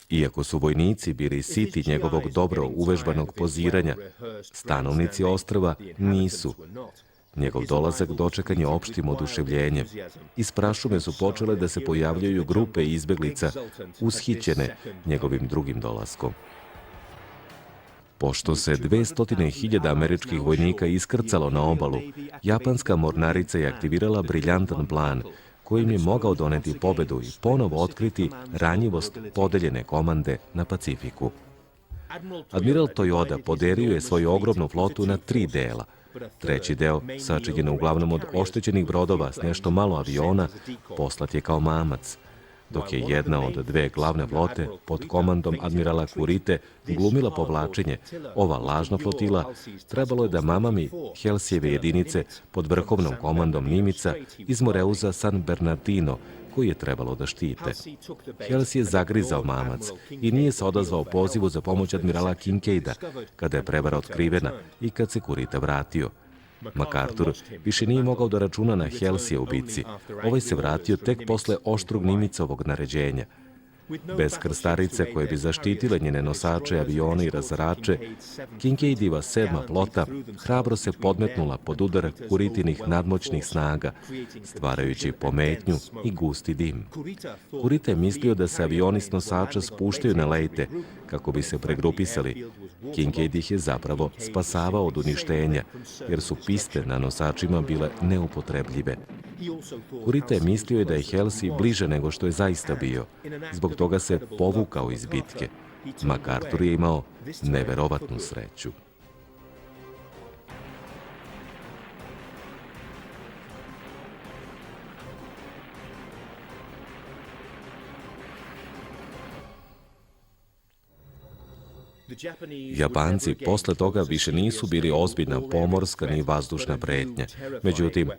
Iako su vojnici bili siti njegovog dobro uvežbanog poziranja, stanovnici ostrva nisu. Njegov dolazak dočekan je opštim oduševljenjem. Iz prašume su počele da se pojavljaju grupe izbeglica ushićene njegovim drugim dolaskom. Pošto se 200.000 američkih vojnika iskrcalo na obalu, japanska mornarica je aktivirala briljantan plan kojim je mogao doneti pobedu i ponovo otkriti ranjivost podeljene komande na Pacifiku. Admiral Toyoda podelio je svoju ogromnu flotu na 3 dela. Treći deo, sačinjen uglavnom od oštećenih brodova s nešto malo aviona, poslat je kao mamac, dok je jedna od 2 glavne flote pod komandom admirala Kurite glumila povlačenje. Ova lažna flotila trebalo je da mamami Halseyjeve jedinice pod vrhovnom komandom Nimica iz Moreuza San Bernardino, koji je trebalo da štite. Halsey je zagrizao mamac i nije se odazvao pozivu za pomoć admirala Kincaida kada je prevara otkrivena i kad se Kurita vratio. MacArthur više nije mogao da računa na Halseyja u bici. Ovaj se vratio tek posle oštrog Nimicovog naređenja. Bez krstarice koje bi zaštitile njene nosače, avione i razarače, Kincaidova 7. flota hrabro se podmetnula pod udar Kuritinih nadmoćnih snaga, stvarajući pometnju i gusti dim. Kurita je mislio da se avioni s nosača spuštaju na Leyte kako bi se pregrupisali. Kincaid ih je zapravo spasavao od uništenja, jer su piste na nosačima bile neupotrebljive. Kurita je mislio da je Halsey bliže nego što je zaista bio. Zbog toga se povukao iz bitke. MacArthur je imao neverovatnu sreću. Japanci posle toga više nisu bili ozbiljna pomorska ni vazdušna pretnja. Međutim,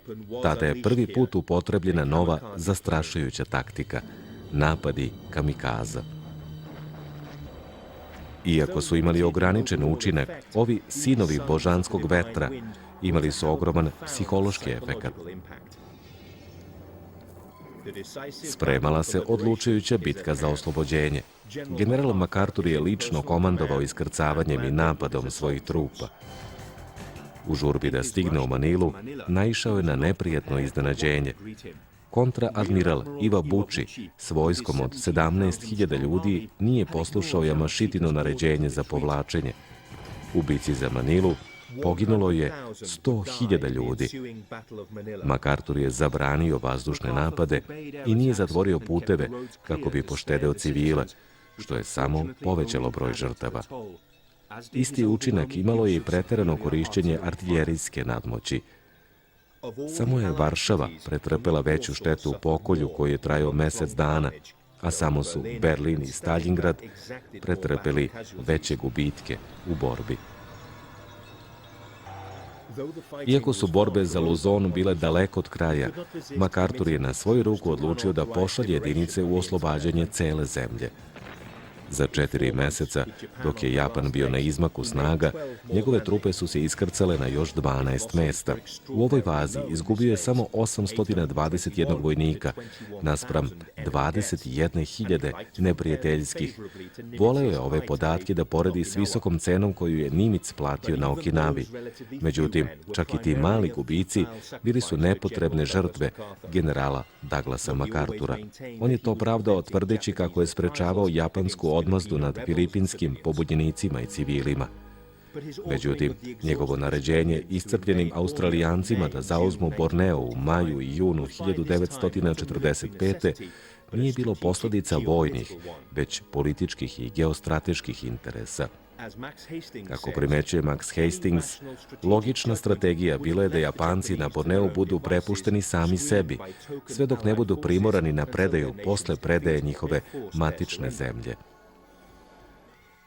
tada je prvi put upotrebljena nova zastrašujuća taktika – napadi kamikaza. Iako su imali ograničen učinak, ovi sinovi božanskog vetra imali su ogroman psihološki efekat. Spremala se odlučujuća bitka za oslobođenje. General MacArthur je lično komandovao iskrcavanjem i napadom svojih trupa. U žurbi da stigne u Manilu, naišao je na neprijatno iznenađenje. Kontraadmiral Iwabuchi s vojskom od 17.000 ljudi nije poslušao Yamashitino naređenje za povlačenje. U bici za Manilu poginulo je 100.000 ljudi. MacArthur je zabranio vazdušne napade i nije zatvorio puteve kako bi poštedeo civile. što je samo povećalo broj žrtava. Isti učinak imalo je i preterano korišćenje artiljerijske nadmoći. Samo je Varšava pretrpela veću štetu u pokolju koji je trajao mesec dana, a samo su Berlin i Staljingrad pretrpeli veće gubitke u borbi. Iako su borbe za Luzon bile daleko od kraja, MacArthur je na svoju ruku odlučio da pošalje jedinice u oslobađanje cele zemlje. Za 4 meseca, dok je Japan bio na izmaku snaga, njegove trupe su se iskrcale na još 12 mesta. U ovoj fazi izgubio je samo 821 vojnika, naspram 21.000 neprijateljskih. Voleo je ove podatke da poredi s visokom cenom koju je Nimitz platio na Okinavi. Međutim, čak i ti mali gubici bili su nepotrebne žrtve generala Douglasa MacArthura. On je to pravdao tvrdeći kako je sprečavao japansku odmazdu nad filipinskim pobunjenicima i civilima. Međutim, njegovo naređenje iscrpljenim Australijancima da zauzmu Borneo u maju i junu 1945. nije bilo posljedica vojnih, već političkih i geostrateških interesa. Kako primećuje Max Hastings, logična strategija bila je da Japanci na Borneu budu prepušteni sami sebi, sve dok ne budu primorani na predaju posle predaje njihove matične zemlje.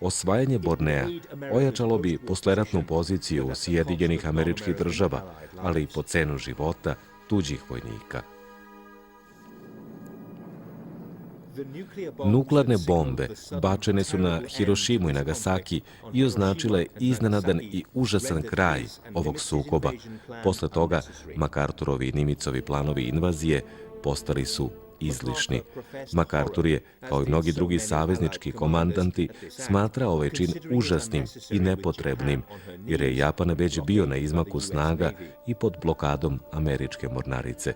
Osvajanje Bornea ojačalo bi posleratnu poziciju Sjedinjenih Američkih Država, ali i po cenu života tuđih vojnika. Nuklearne bombe bačene su na Hirošimu i Nagasaki i označile iznenadan i užasan kraj ovog sukoba. Posle toga, MacArthurovi i Nimitzovi planovi invazije postali su izlišni. MacArthur je, kao i mnogi drugi saveznički komandanti, smatrao ovaj čin užasnim i nepotrebnim, jer je Japan već bio na izmaku snaga i pod blokadom američke mornarice.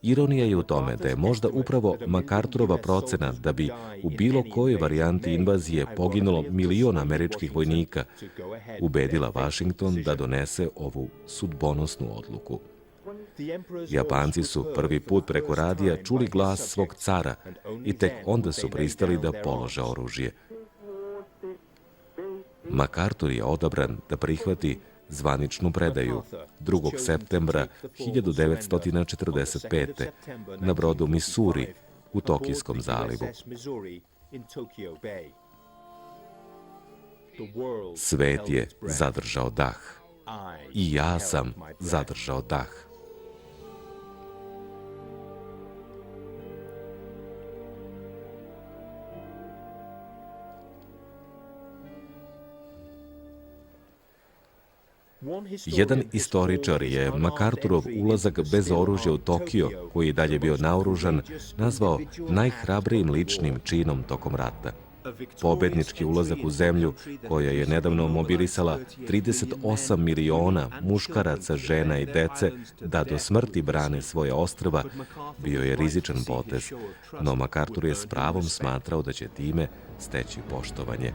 Ironija je u tome da je možda upravo MacArthurova procena da bi u bilo kojoj varijanti invazije poginulo 1.000.000 američkih vojnika ubedila Washington da donese ovu sudbonosnu odluku. Japanci su prvi put preko radija čuli glas svog cara i tek onda su pristali da polože oružje. MacArthur je odabran da prihvati zvaničnu predaju 2. septembra 1945. na brodu Missouri u Tokijskom zalivu. Svet je zadržao dah. I ja sam zadržao dah. Jedan istoričar je MacArthurov ulazak bez oružja u Tokio, koji je dalje bio naoružan, nazvao najhrabrijim ličnim činom tokom rata. Pobednički ulazak u zemlju, koja je nedavno mobilisala 38 miliona muškaraca, žena i dece da do smrti brane svoje ostrva, bio je rizičan potez, no MacArthur je s pravom smatrao da će time steći poštovanje.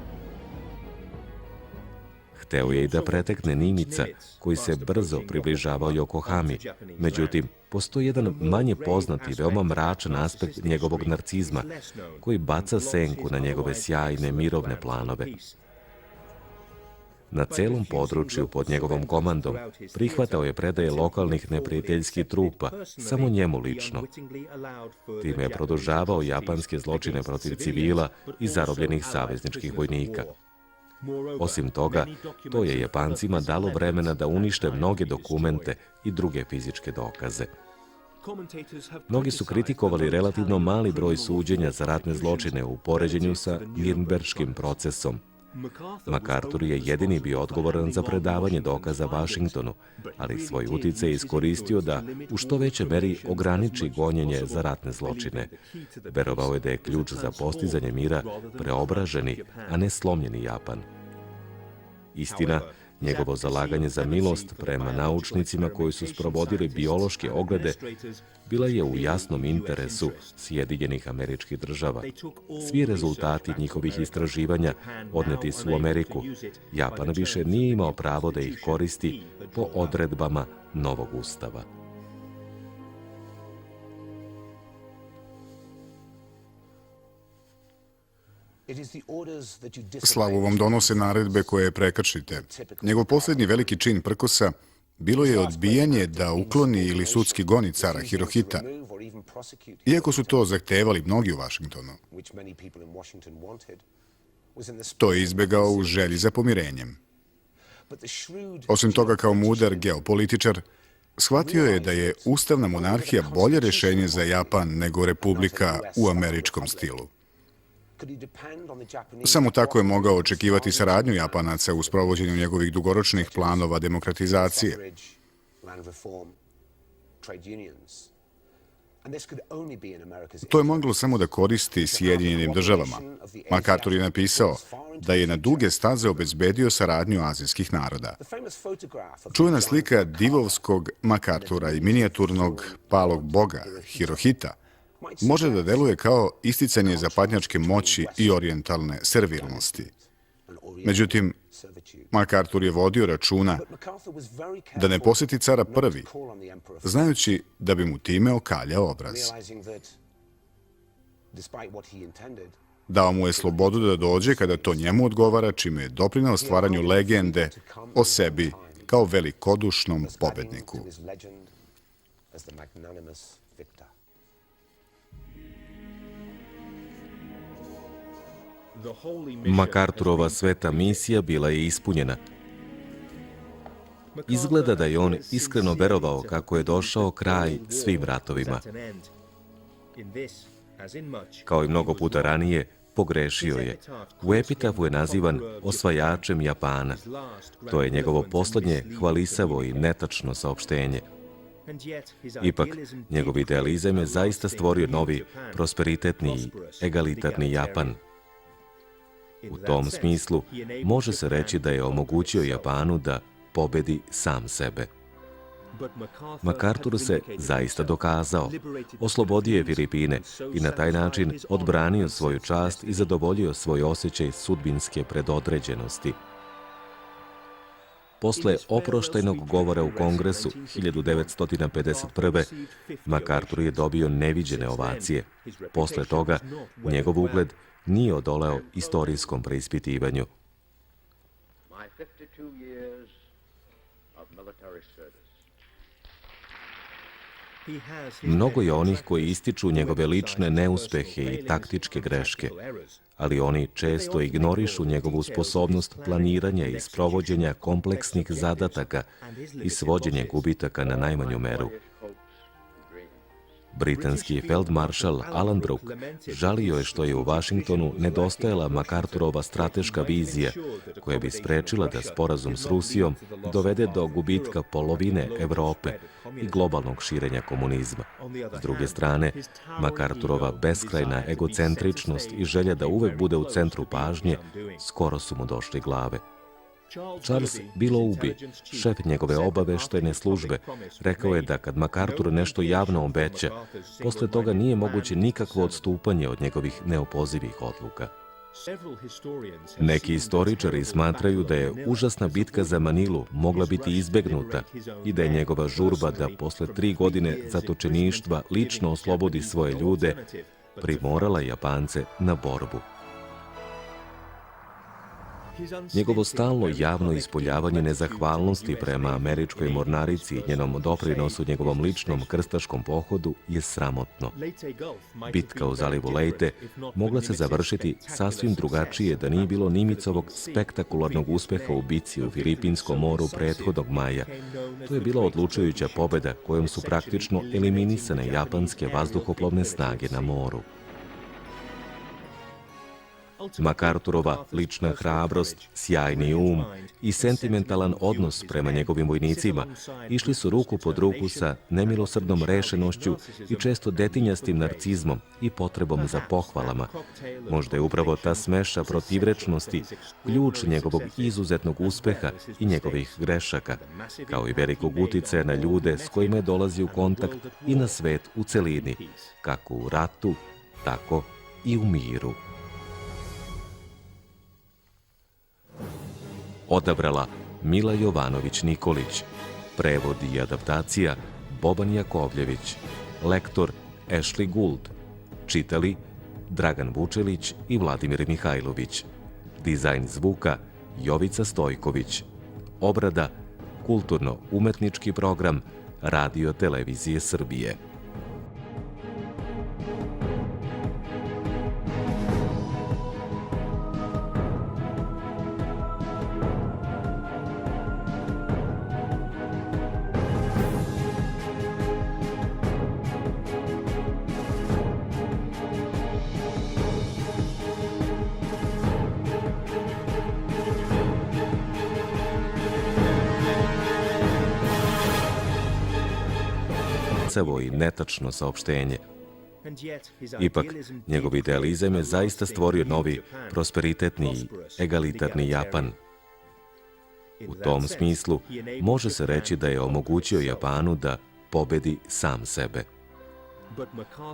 Hteo je i da pretekne Nimitza, koji se brzo približavao Yokohami. Međutim, postoji jedan manje poznat i veoma mračan aspekt njegovog narcizma, koji baca senku na njegove sjajne mirovne planove. Na celom području pod njegovom komandom prihvatao je predaje lokalnih neprijateljskih trupa, samo njemu lično. Time je produžavao japanske zločine protiv civila i zarobljenih savezničkih vojnika. Osim toga, to je Japancima dalo vremena da unište mnoge dokumente i druge fizičke dokaze. Mnogi su kritikovali relativno mali broj suđenja za ratne zločine u poređenju sa Nirnberškim procesom. MacArthur je jedini bio odgovoran za predavanje dokaza Washingtonu, ali svoj uticaj je iskoristio da u što većoj meri ograniči gonjenje za ratne zločine. Verovao je da je ključ za postizanje mira preobraženi, a ne slomljeni Japan. Istina, njegovo zalaganje za milost prema naučnicima koji su sprovodili biološke oglede bila je u jasnom interesu Sjedinjenih Američkih Država. Svi rezultati njihovih istraživanja odneti su u Ameriku. Japan više nije imao pravo da ih koristi po odredbama novog ustava. Slavu vam donose naredbe koje prekršite. Njegov posljednji veliki čin prkosa bilo je odbijanje da ukloni ili sudski goni cara Hirohita, iako su to zahtevali mnogi u Vašingtonu. To je izbegao u želji za pomirenjem. Osim toga, kao mudar geopolitičar, shvatio je da je ustavna monarhija bolje rešenje za Japan nego republika u američkom stilu. Samo tako je mogao očekivati saradnju Japanaca u sprovođenju njegovih dugoročnih planova demokratizacije. To je moglo samo da koristi Sjedinjenim državama. MacArthur je napisao da je na duge staze obezbedio saradnju azijskih naroda. Čuvena slika divovskog MacArthura i minijaturnog palog boga Hirohita može da deluje kao isticanje zapadnjačke moći i orijentalne servilnosti. Međutim, MacArthur je vodio računa da ne posjeti cara prvi, znajući da bi mu time okaljao obraz. Dao mu je slobodu da dođe kada to njemu odgovara, čime je doprineo stvaranju legende o sebi kao velikodušnom pobedniku. MacArthurova sveta misija bila je ispunjena. Izgleda da je on iskreno verovao kako je došao kraj svim ratovima. Kao i mnogo puta ranije, pogrešio je. U epitafu je nazivan osvajačem Japana. To je njegovo poslednje hvalisavo i netačno saopštenje. Ipak, njegov idealizam je zaista stvorio novi, prosperitetni i egalitarni Japan. U tom smislu, može se reći da je omogućio Japanu da pobedi sam sebe. MacArthur se zaista dokazao. Oslobodio je Filipine i na taj način odbranio svoju čast i zadovoljio svoj osjećaj sudbinske predodređenosti. Posle oproštajnog govora u Kongresu 1951. MacArthur je dobio neviđene ovacije. Posle toga, njegov ugled nije odoleo istorijskom preispitivanju. Mnogo je onih koji ističu njegove lične neuspehe i taktičke greške, ali oni često ignorišu njegovu sposobnost planiranja i sprovođenja kompleksnih zadataka i svođenja gubitaka na najmanju meru. Britanski feldmaršal Alan Brooke žalio je što je u Vašingtonu nedostajala MacArthurova strateška vizija koja bi sprečila da sporazum s Rusijom dovede do gubitka polovine Evrope i globalnog širenja komunizma. S druge strane, MacArthurova beskrajna egocentričnost i želja da uvek bude u centru pažnje skoro su mu došli glave. Charles Willoughby, šef njegove obaveštajne službe, rekao je da kad MacArthur nešto javno obeća, posle toga nije moguće nikakvo odstupanje od njegovih neopozivih odluka. Neki istoričari smatraju da je užasna bitka za Manilu mogla biti izbegnuta i da je njegova žurba da posle 3 godine zatočeništva lično oslobodi svoje ljude primorala Japance na borbu. Njegovo stalno javno ispoljavanje nezahvalnosti prema američkoj mornarici i njenom doprinosu njegovom ličnom krstaškom pohodu je sramotno. Bitka u zalivu Leyte mogla se završiti sasvim drugačije da nije bilo Nimicovog spektakularnog uspeha u bici u Filipinskom moru prethodnog maja. To je bila odlučujuća pobeda kojom su praktično eliminisane japanske vazduhoplovne snage na moru. MacArthurova lična hrabrost, sjajni um i sentimentalan odnos prema njegovim vojnicima išli su ruku pod ruku sa nemilosrdnom rešenošću i često detinjastim narcizmom i potrebom za pohvalama. Možda je upravo ta smeša protivrečnosti ključ njegovog izuzetnog uspeha i njegovih grešaka, kao i velikog uticaja na ljude s kojima je dolazio u kontakt i na svet u celini, kako u ratu, tako i u miru. Odabrala Mila Jovanović-Nikolić. Prevod i adaptacija Boban Jakovljević. Lektor Ashley Gould. Čitali Dragan Vučelić i Vladimir Mihajlović. Dizajn zvuka Jovica Stojković. Obrada kulturno-umetnički program Radio Televizije Srbije. I netačno saopštenje. Ipak, njegov idealizam je zaista stvorio novi, prosperitetni i egalitarni Japan. U tom smislu, može se reći da je omogućio Japanu da pobedi sam sebe.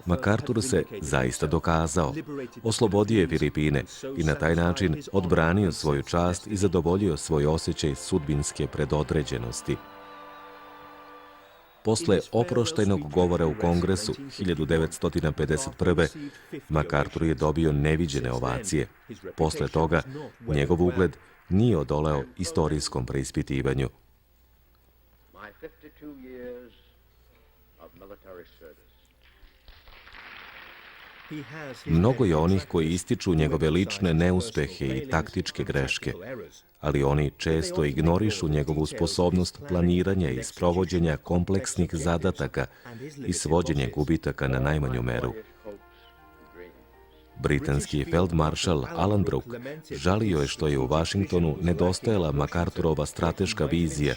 MacArthur se zaista dokazao, oslobodio je Filipine i na taj način odbranio svoju čast i zadovoljio svoj osjećaj sudbinske predodređenosti. Posle oproštajnog govora u Kongresu 1951. MacArthur je dobio neviđene ovacije. Posle toga, njegov ugled nije odoleo istorijskom preispitivanju. Mnogo je onih koji ističu njegove lične neuspehe i taktičke greške, ali oni često ignorišu njegovu sposobnost planiranja i sprovođenja kompleksnih zadataka i svođenja gubitaka na najmanju meru. Britanski feldmaršal Alan Brooke žalio je što je u Vašingtonu nedostajala MacArthurova strateška vizija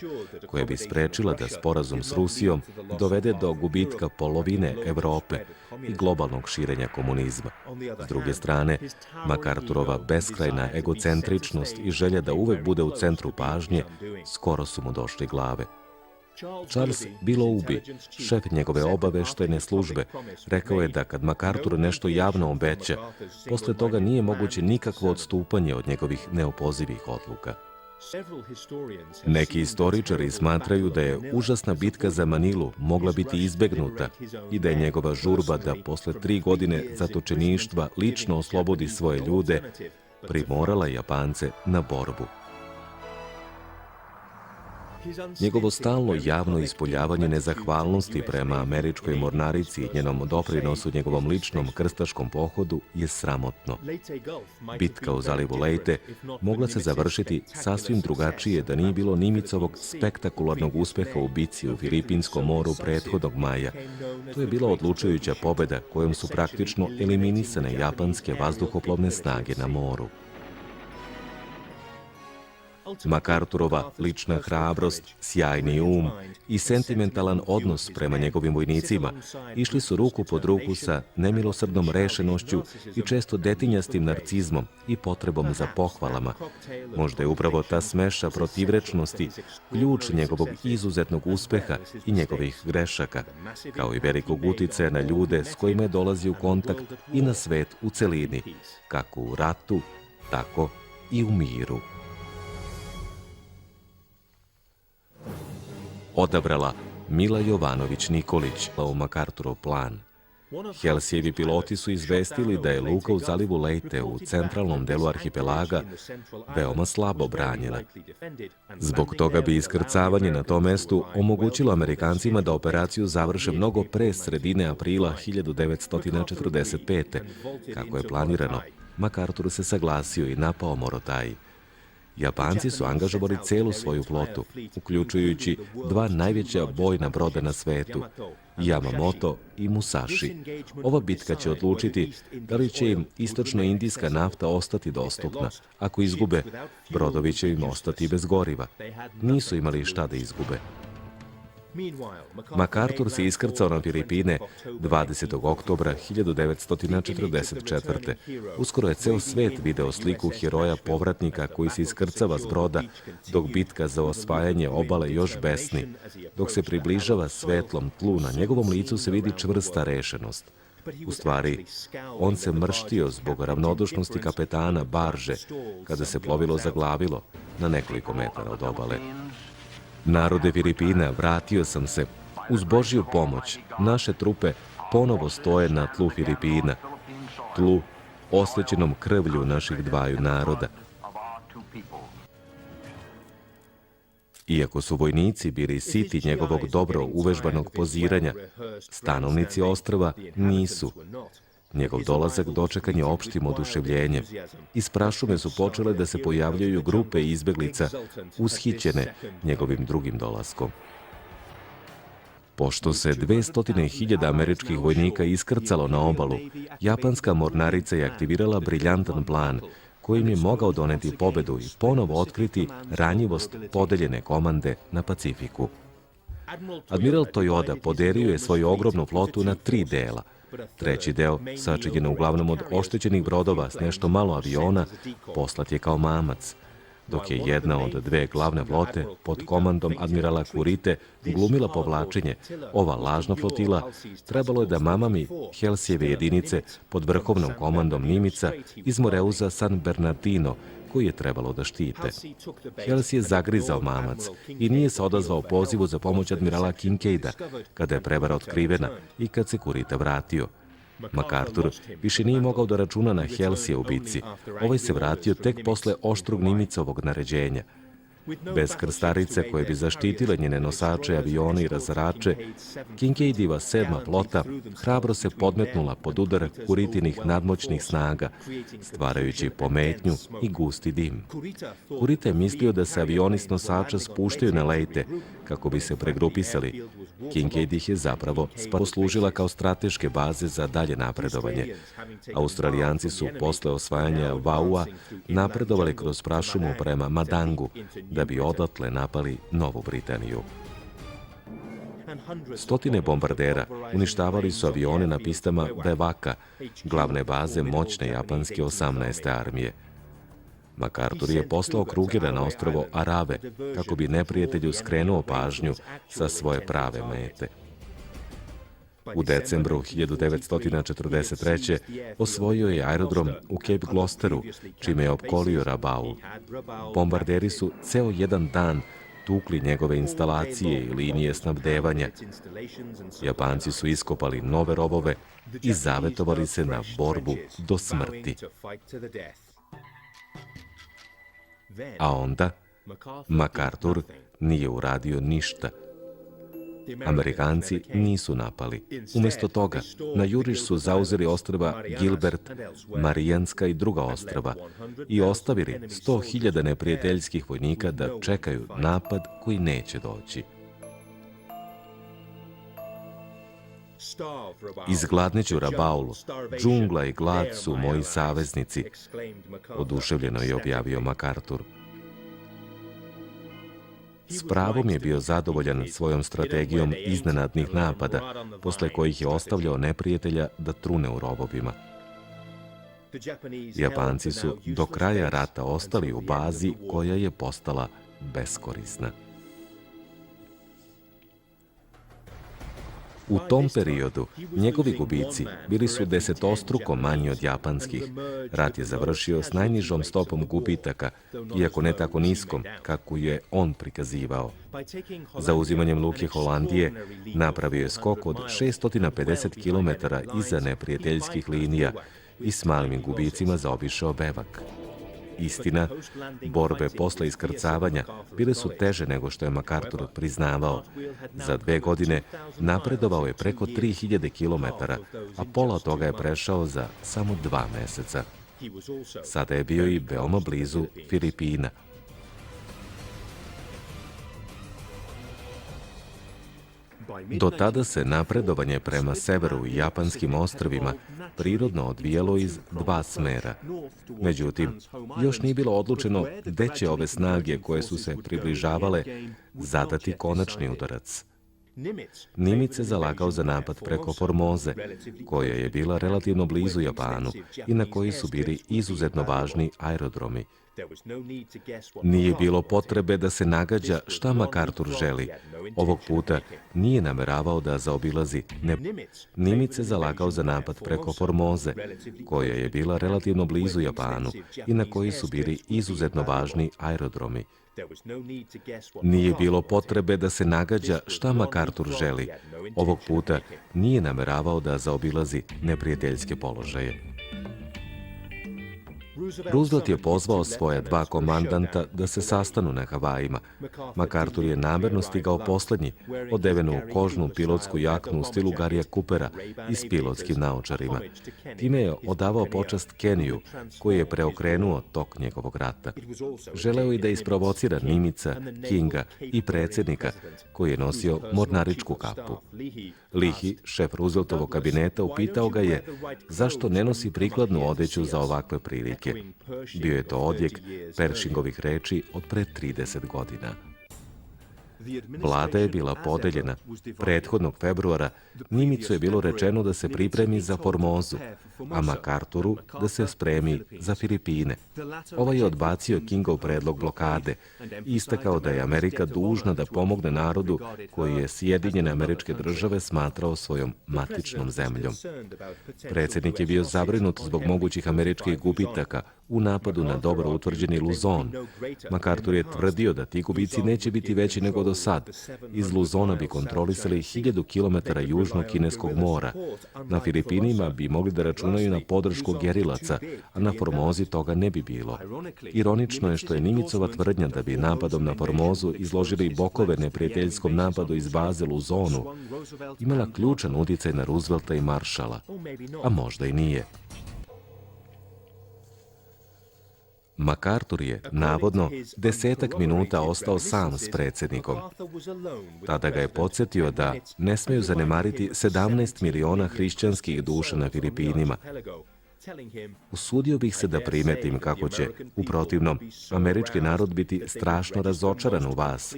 koja bi sprečila da sporazum s Rusijom dovede do gubitka polovine Evrope i globalnog širenja komunizma. S druge strane, MacArthurova beskrajna egocentričnost i želja da uvek bude u centru pažnje skoro su mu došli glave. Charles Willoughby, šef njegove obaveštajne službe, rekao je da kad MacArthur nešto javno obeća, posle toga nije moguće nikakvo odstupanje od njegovih neopozivih odluka. Neki istoričari smatraju da je užasna bitka za Manilu mogla biti izbegnuta i da je njegova žurba da posle 3 godine zatočeništva lično oslobodi svoje ljude primorala Japance na borbu. Njegovo stalno javno ispoljavanje nezahvalnosti prema američkoj mornarici i njenom doprinosu njegovom ličnom krstaškom pohodu je sramotno. Bitka u zalivu Leyte mogla se završiti sasvim drugačije da nije bilo Nimicovog spektakularnog uspeha u bici u Filipinskom moru prethodnog maja. To je bila odlučujuća pobeda kojom su praktično eliminisane japanske vazduhoplovne snage na moru. MacArthurova lična hrabrost, sjajni um i sentimentalan odnos prema njegovim vojnicima išli su ruku pod ruku sa nemilosrdnom rešenošću i često detinjastim narcizmom i potrebom za pohvalama. Možda je upravo ta smeša protivrečnosti ključ njegovog izuzetnog uspeha i njegovih grešaka, kao i velikog uticaja na ljude s kojima je dolazi u kontakt i na svet u celini, kako u ratu, tako i u miru. Odabrala Mila Jovanović Nikolić u MacArthurov plan. Helsijevi piloti su izvestili da je luka u zalivu Leyte u centralnom delu arhipelaga veoma slabo branjena. Zbog toga bi iskrcavanje na tom mestu omogućilo Amerikancima da operaciju završe mnogo pre sredine aprila 1945. Kako je planirano, MacArthur se saglasio i napao Morotai. Japanci su angažovali celu svoju flotu, uključujući 2 najveća bojna broda na svetu, Yamamoto i Musashi. Ova bitka će odlučiti da li će im istočno-indijska nafta ostati dostupna. Ako izgube, brodovi će im ostati bez goriva. Nisu imali šta da izgube. MacArthur se iskrcao na Filipine 20. oktobra 1944. Uskoro je ceo svet video sliku heroja povratnika koji se iskrcava s broda dok bitka za osvajanje obale još besni. Dok se približava svetlom tlu, na njegovom licu se vidi čvrsta rešenost. U stvari, on se mrštio zbog ravnodušnosti kapetana barže kada se plovilo zaglavilo na nekoliko metara od obale. Narode Filipina, vratio sam se. Uz Božju pomoć, naše trupe ponovo stoje na tlu Filipina. tlu osvećenom krvlju naših dvaju naroda. Iako su vojnici bili siti njegovog dobro uvežbanog poziranja, stanovnici ostrva nisu. Njegov dolazak dočekan je opštim oduševljenjem. Iz prašume su počele da se pojavljaju grupe izbeglica ushićene njegovim drugim dolaskom. Pošto se 200.000 američkih vojnika iskrcalo na obalu, japanska mornarica je aktivirala briljantan plan kojim je mogao doneti pobedu i ponovo otkriti ranjivost podeljene komande na Pacifiku. Admiral Toyoda podelio je svoju ogromnu flotu na 3 dela. Treći deo, sačinjen uglavnom od oštećenih brodova s nešto malo aviona, poslat je kao mamac, dok je jedna od 2 glavne flote pod komandom admirala Kurite glumila povlačenje. Ova lažna flotila trebalo je da mamami Helsijeve jedinice pod vrhovnom komandom Nimica iz Moreuza San Bernardino, koji je trebalo da štite. Helsije je zagrizao mamac i nije se odazvao pozivu za pomoć admirala Kinkeida kada je prevara otkrivena i kad se Kurita vratio. MacArthur više nije mogao da računa na Helsije u bici. Ovaj se vratio tek posle oštrog Nimicovog naređenja. Bez krstarice koje bi zaštitile njene nosače, avione i razarače, Kinkeidova 7. flota hrabro se podmetnula pod udar Kuritinih nadmoćnih snaga, stvarajući pometnju i gusti dim. Kurita je mislio da se avioni s nosača spuštaju na Leyte kako bi se pregrupisali. Kinkeid ih je zapravo poslužila kao strateške baze za dalje napredovanje. Australijanci su posle osvajanja Vaua napredovali kroz prašumu prema Madangu, da bi odatle napali Novu Britaniju. Stotine bombardera uništavali su avione na pistama Bevaka, glavne baze moćne japanske 18. armije. MacArthur je poslao krugera na ostrvo Arave kako bi neprijatelju skrenuo pažnju sa svoje prave mete. U decembru 1943. osvojio je aerodrom u Cape Gloucesteru, čime je opkolio Rabaul. Bombarderi su ceo jedan dan tukli njegove instalacije i linije snabdevanja. Japanci su iskopali nove rovove i zavetovali se na borbu do smrti. A onda MacArthur nije uradio ništa. Amerikanci nisu napali. Umesto toga, na juriš su zauzeli ostrva Gilbert, Marijanska i druga ostrva i ostavili 100.000 neprijateljskih vojnika da čekaju napad koji neće doći. Izgladneću Rabaulu, džungla i glad su moji saveznici, oduševljeno je objavio MacArthur. S pravom je bio zadovoljan svojom strategijom iznenadnih napada, posle kojih je ostavljao neprijatelja da trune u rovovima. Japanci su do kraja rata ostali u bazi koja je postala beskorisna. U tom periodu njegovi gubici bili su desetostruko manji od japanskih. Rat je završio s najnižom stopom gubitaka, iako ne tako niskom kako je on prikazivao. Zauzimanjem luke Holandije napravio je skok od 650 km iza neprijateljskih linija i s malim gubicima zaobišao Bevak. Istina, borbe posle iskrcavanja bile su teže nego što je MacArthur priznavao. Za 2 godine napredovao je preko 3000 km, a pola toga je prešao za samo 2 meseca. Sada je bio i veoma blizu Filipina. Do tada se napredovanje prema severu i japanskim ostrvima prirodno odvijalo iz 2 smera. Međutim, još nije bilo odlučeno gde će ove snage koje su se približavale zadati konačni udarac. Nimitz se zalagao za napad preko Formoze, koja je bila relativno blizu Japanu i na koji su bili izuzetno važni aerodromi. Nije bilo potrebe da se nagađa šta MacArthur želi. Ovog puta nije nameravao da zaobilazi. Nimitz se zalagao za napad preko Formoze, koja je bila relativno blizu Japanu i na koji su bili izuzetno važni aerodromi. Nije bilo potrebe da se nagađa šta MacArthur želi. Ovog puta nije nameravao da zaobilazi neprijateljske položaje. Roosevelt je pozvao svoja dva komandanta da se sastanu na Havajima. MacArthur je namerno stigao poslednji, odeven u kožnu pilotsku jaknu u stilu Garija Coopera i s pilotskim naočarima. Time je odavao počast Keniju, koji je preokrenuo tok njegovog rata. Želeo je da isprovocira Nimica, Kinga i predsjednika, koji je nosio mornaričku kapu. Leahy, šef Rooseveltovog kabineta, upitao ga je zašto ne nosi prikladnu odeću za ovakve prilike. Bio je to odjek Pershingovih reči od pre 30 godina. Vlada je bila podeljena. Prethodnog februara Nimicu je bilo rečeno da se pripremi za Formozu, a MacArthuru da se spremi za Filipine. Ovaj je odbacio Kingov predlog blokade i istakao da je Amerika dužna da pomogne narodu koji je Sjedinjene Američke Države smatrao svojom matičnom zemljom. Predsjednik je bio zabrinut zbog mogućih američkih gubitaka u napadu na dobro utvrđeni Luzon. MacArthur je tvrdio da ti gubici neće biti veći nego do sad. Iz Luzona bi kontrolisali 1000 km južnog Kineskog mora. Na Filipinima bi mogli da računaju na podršku gerilaca, a na Formozi toga ne bi bilo. Ironično je što je Nimicova tvrdnja da bi napadom na Formozu izložili bokove neprijateljskom napadu iz baze Luzonu imala ključan utjecaj na Roosevelta i Marshalla, a možda i nije. MacArthur je, navodno, 10 minuta ostao sam s predsjednikom. Tada ga je podsjetio da ne smeju zanemariti 17 miliona hrišćanskih duša na Filipinima. Usudio bih se da primetim kako će, u protivnom, američki narod biti strašno razočaran u vas,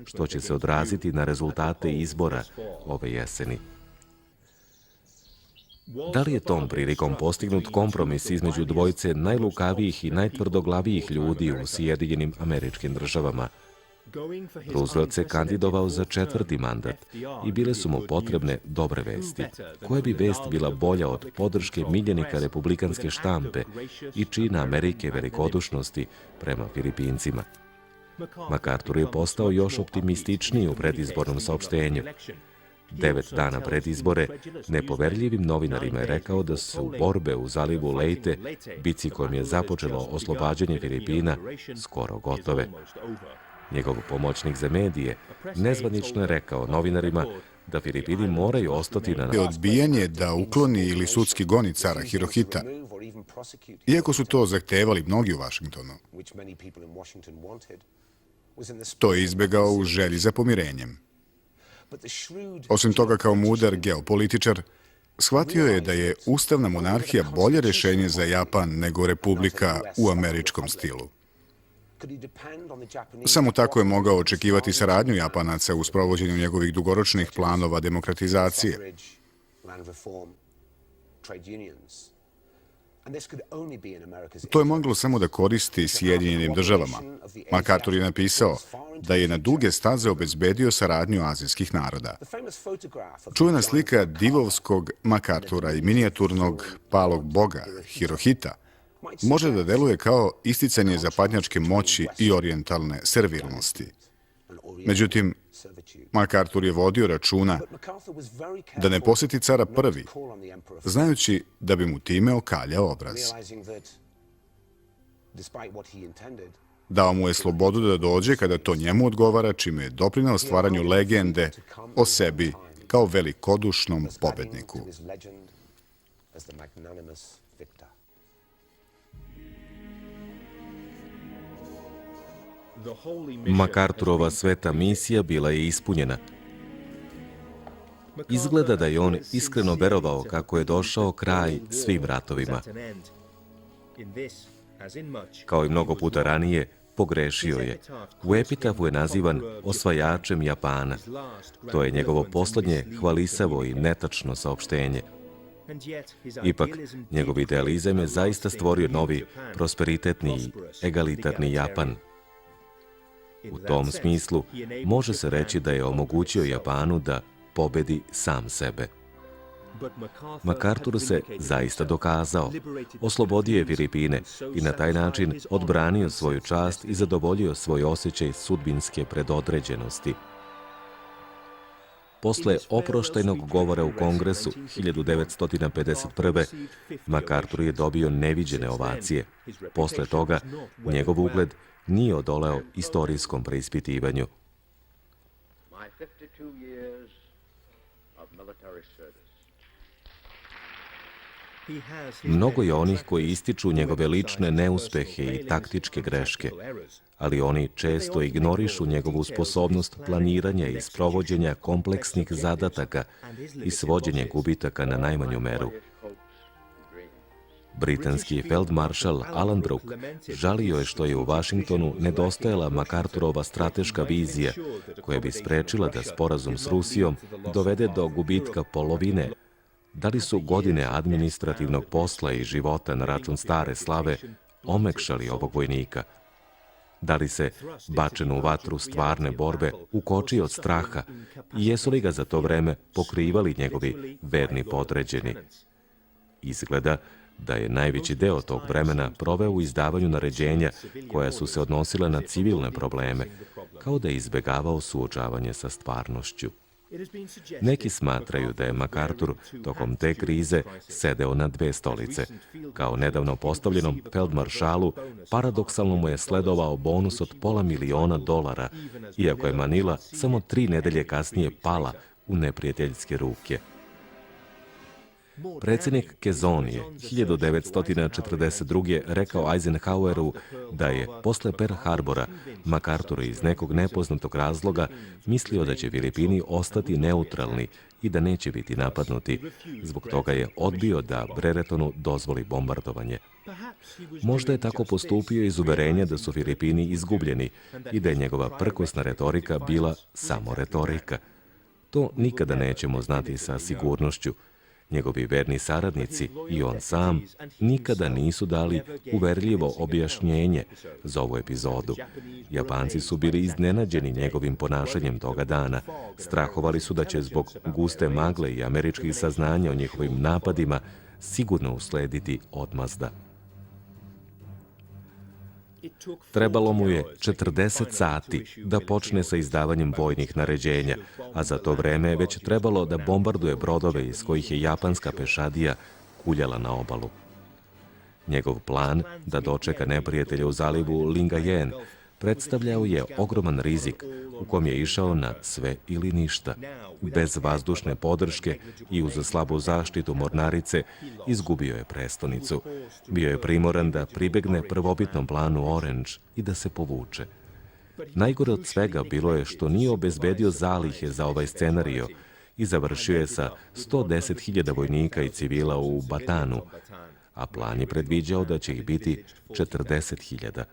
što će se odraziti na rezultate izbora ove jeseni. Da li je tom prilikom postignut kompromis između dvojice najlukavijih i najtvrdoglavijih ljudi u Sjedinjenim Američkim Državama? Roosevelt se kandidovao za 4. mandat i bile su mu potrebne dobre vesti. Koja bi vest bila bolja od podrške miljenika republikanske štampe i čina Amerike velikodušnosti prema Filipincima? MacArthur je postao još optimističniji u predizbornom saopštenju. 9 dana pred izbore, nepoverljivim novinarima je rekao da su borbe u zalivu Leyte, bici kojom je započelo oslobađanje Filipina, skoro gotove. Njegov pomoćnik za medije nezvanično je rekao novinarima da Filipini moraju ostati na... Odbijanje da ukloni ili sudski goni cara Hirohita, iako su to zahtevali mnogi u Vašingtonu. To je izbegao u želji za pomirenjem. Osim toga, kao mudar geopolitičar, shvatio je da je ustavna monarhija bolje rešenje za Japan nego republika u američkom stilu. Samo tako je mogao očekivati saradnju Japanaca u sprovođenju njegovih dugoročnih planova demokratizacije. To je moglo samo da koristi Sjedinjenim državama. MacArthur je napisao da je na duge staze obezbedio saradnju azijskih naroda. Čuvena slika divovskog MacArthura i minijaturnog palog boga Hirohita može da deluje kao isticanje zapadnjačke moći i orijentalne servilnosti. Međutim, MacArthur je vodio računa da ne posjeti cara prvi, znajući da bi mu time okaljao obraz. Dao mu je slobodu da dođe kada to njemu odgovara, čime je doprineo stvaranju legende o sebi kao velikodušnom pobedniku. MacArthurova sveta misija bila je ispunjena. Izgleda da je on iskreno verovao kako je došao kraj svim ratovima. Kao i mnogo puta ranije, pogrešio je. U epitafu je nazivan osvajačem Japana. To je njegovo poslednje hvalisavo i netačno saopštenje. Ipak, njegov idealizam je zaista stvorio novi, prosperitetni i egalitarni Japan. U tom smislu, može se reći da je omogućio Japanu da pobedi sam sebe. MacArthur se zaista dokazao. Oslobodio je Filipine i na taj način odbranio svoju čast i zadovoljio svoj osjećaj sudbinske predodređenosti. Posle oproštajnog govora u Kongresu 1951. MacArthur je dobio neviđene ovacije. Posle toga, njegov ugled nije odoleo istorijskom preispitivanju. Mnogo je onih koji ističu njegove lične neuspehe i taktičke greške, ali oni često ignorišu njegovu sposobnost planiranja i sprovođenja kompleksnih zadataka i svođenja gubitaka na najmanju meru. Britanski feldmaršal Alan Brooke žalio je što je u Vašingtonu nedostajala MacArthurova strateška vizija koja bi sprečila da sporazum s Rusijom dovede do gubitka polovine. Da li su godine administrativnog posla i života na račun stare slave omekšali ovog vojnika? Da li se bačen u vatru stvarne borbe ukočio od straha i jesu li ga za to vreme pokrivali njegovi verni podređeni? Izgleda da je najveći deo tog vremena proveo u izdavanju naređenja koja su se odnosila na civilne probleme, kao da je izbegavao suočavanje sa stvarnošću. Neki smatraju da je MacArthur tokom te krize sedeo na dve stolice. Kao nedavno postavljenom feldmaršalu, paradoksalno mu je sledovao bonus od $500.000, iako je Manila samo 3 nedelje kasnije pala u neprijateljske ruke. Predsjednik Quezon je 1942. rekao Eisenhoweru da je posle Pearl Harbora MacArthur iz nekog nepoznatog razloga mislio da će Filipini ostati neutralni i da neće biti napadnuti. Zbog toga je odbio da Breretonu dozvoli bombardovanje. Možda je tako postupio iz uverenja da su Filipini izgubljeni i da je njegova prkosna retorika bila samo retorika. To nikada nećemo znati sa sigurnošću. Njegovi verni saradnici i on sam nikada nisu dali uverljivo objašnjenje za ovu epizodu. Japanci su bili iznenađeni njegovim ponašanjem toga dana. Strahovali su da će zbog guste magle i američkih saznanja o njihovim napadima sigurno uslediti odmazda. Trebalo mu je 40 sati da počne sa izdavanjem vojnih naređenja, a za to vreme je već trebalo da bombarduje brodove iz kojih je japanska pešadija kuljala na obalu. Njegov plan da dočeka neprijatelja u zalivu Lingayen predstavljao je ogroman rizik u kom je išao na sve ili ništa. Bez vazdušne podrške i uz slabu zaštitu mornarice izgubio je prestonicu. Bio je primoran da pribegne prvobitnom planu Orange i da se povuče. Najgore od svega bilo je što nije obezbedio zalihe za ovaj scenario i završio je sa 110.000 vojnika i civila u Batanu, a plan je predviđao da će ih biti 40.000.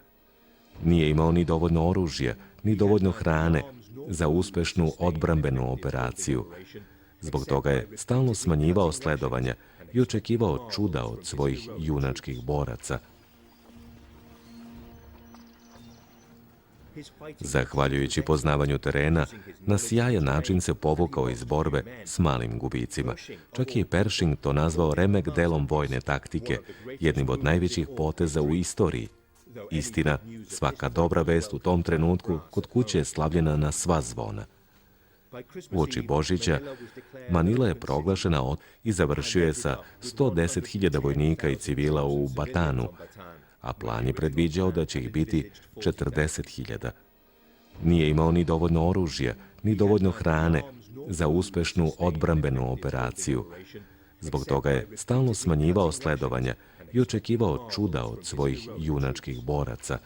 Nije imao ni dovoljno oružja, ni dovoljno hrane za uspešnu odbrambenu operaciju. Zbog toga je stalno smanjivao sledovanja i očekivao čuda od svojih junačkih boraca. Zahvaljujući poznavanju terena, na sjajan način se povukao iz borbe s malim gubicima. Čak je Pershing to nazvao remek delom vojne taktike, jednim od najvećih poteza u istoriji. Istina, svaka dobra vest u tom trenutku kod kuće je slavljena na sva zvona. Uoči Božića, Manila je proglašena i završio je sa 110.000 vojnika i civila u Batanu, a plan je predviđao da će ih biti 40.000. Nije imao ni dovoljno oružja, ni dovoljno hrane za uspešnu odbrambenu operaciju. Zbog toga je stalno smanjivao sledovanja i očekivao čuda od svojih junačkih boraca.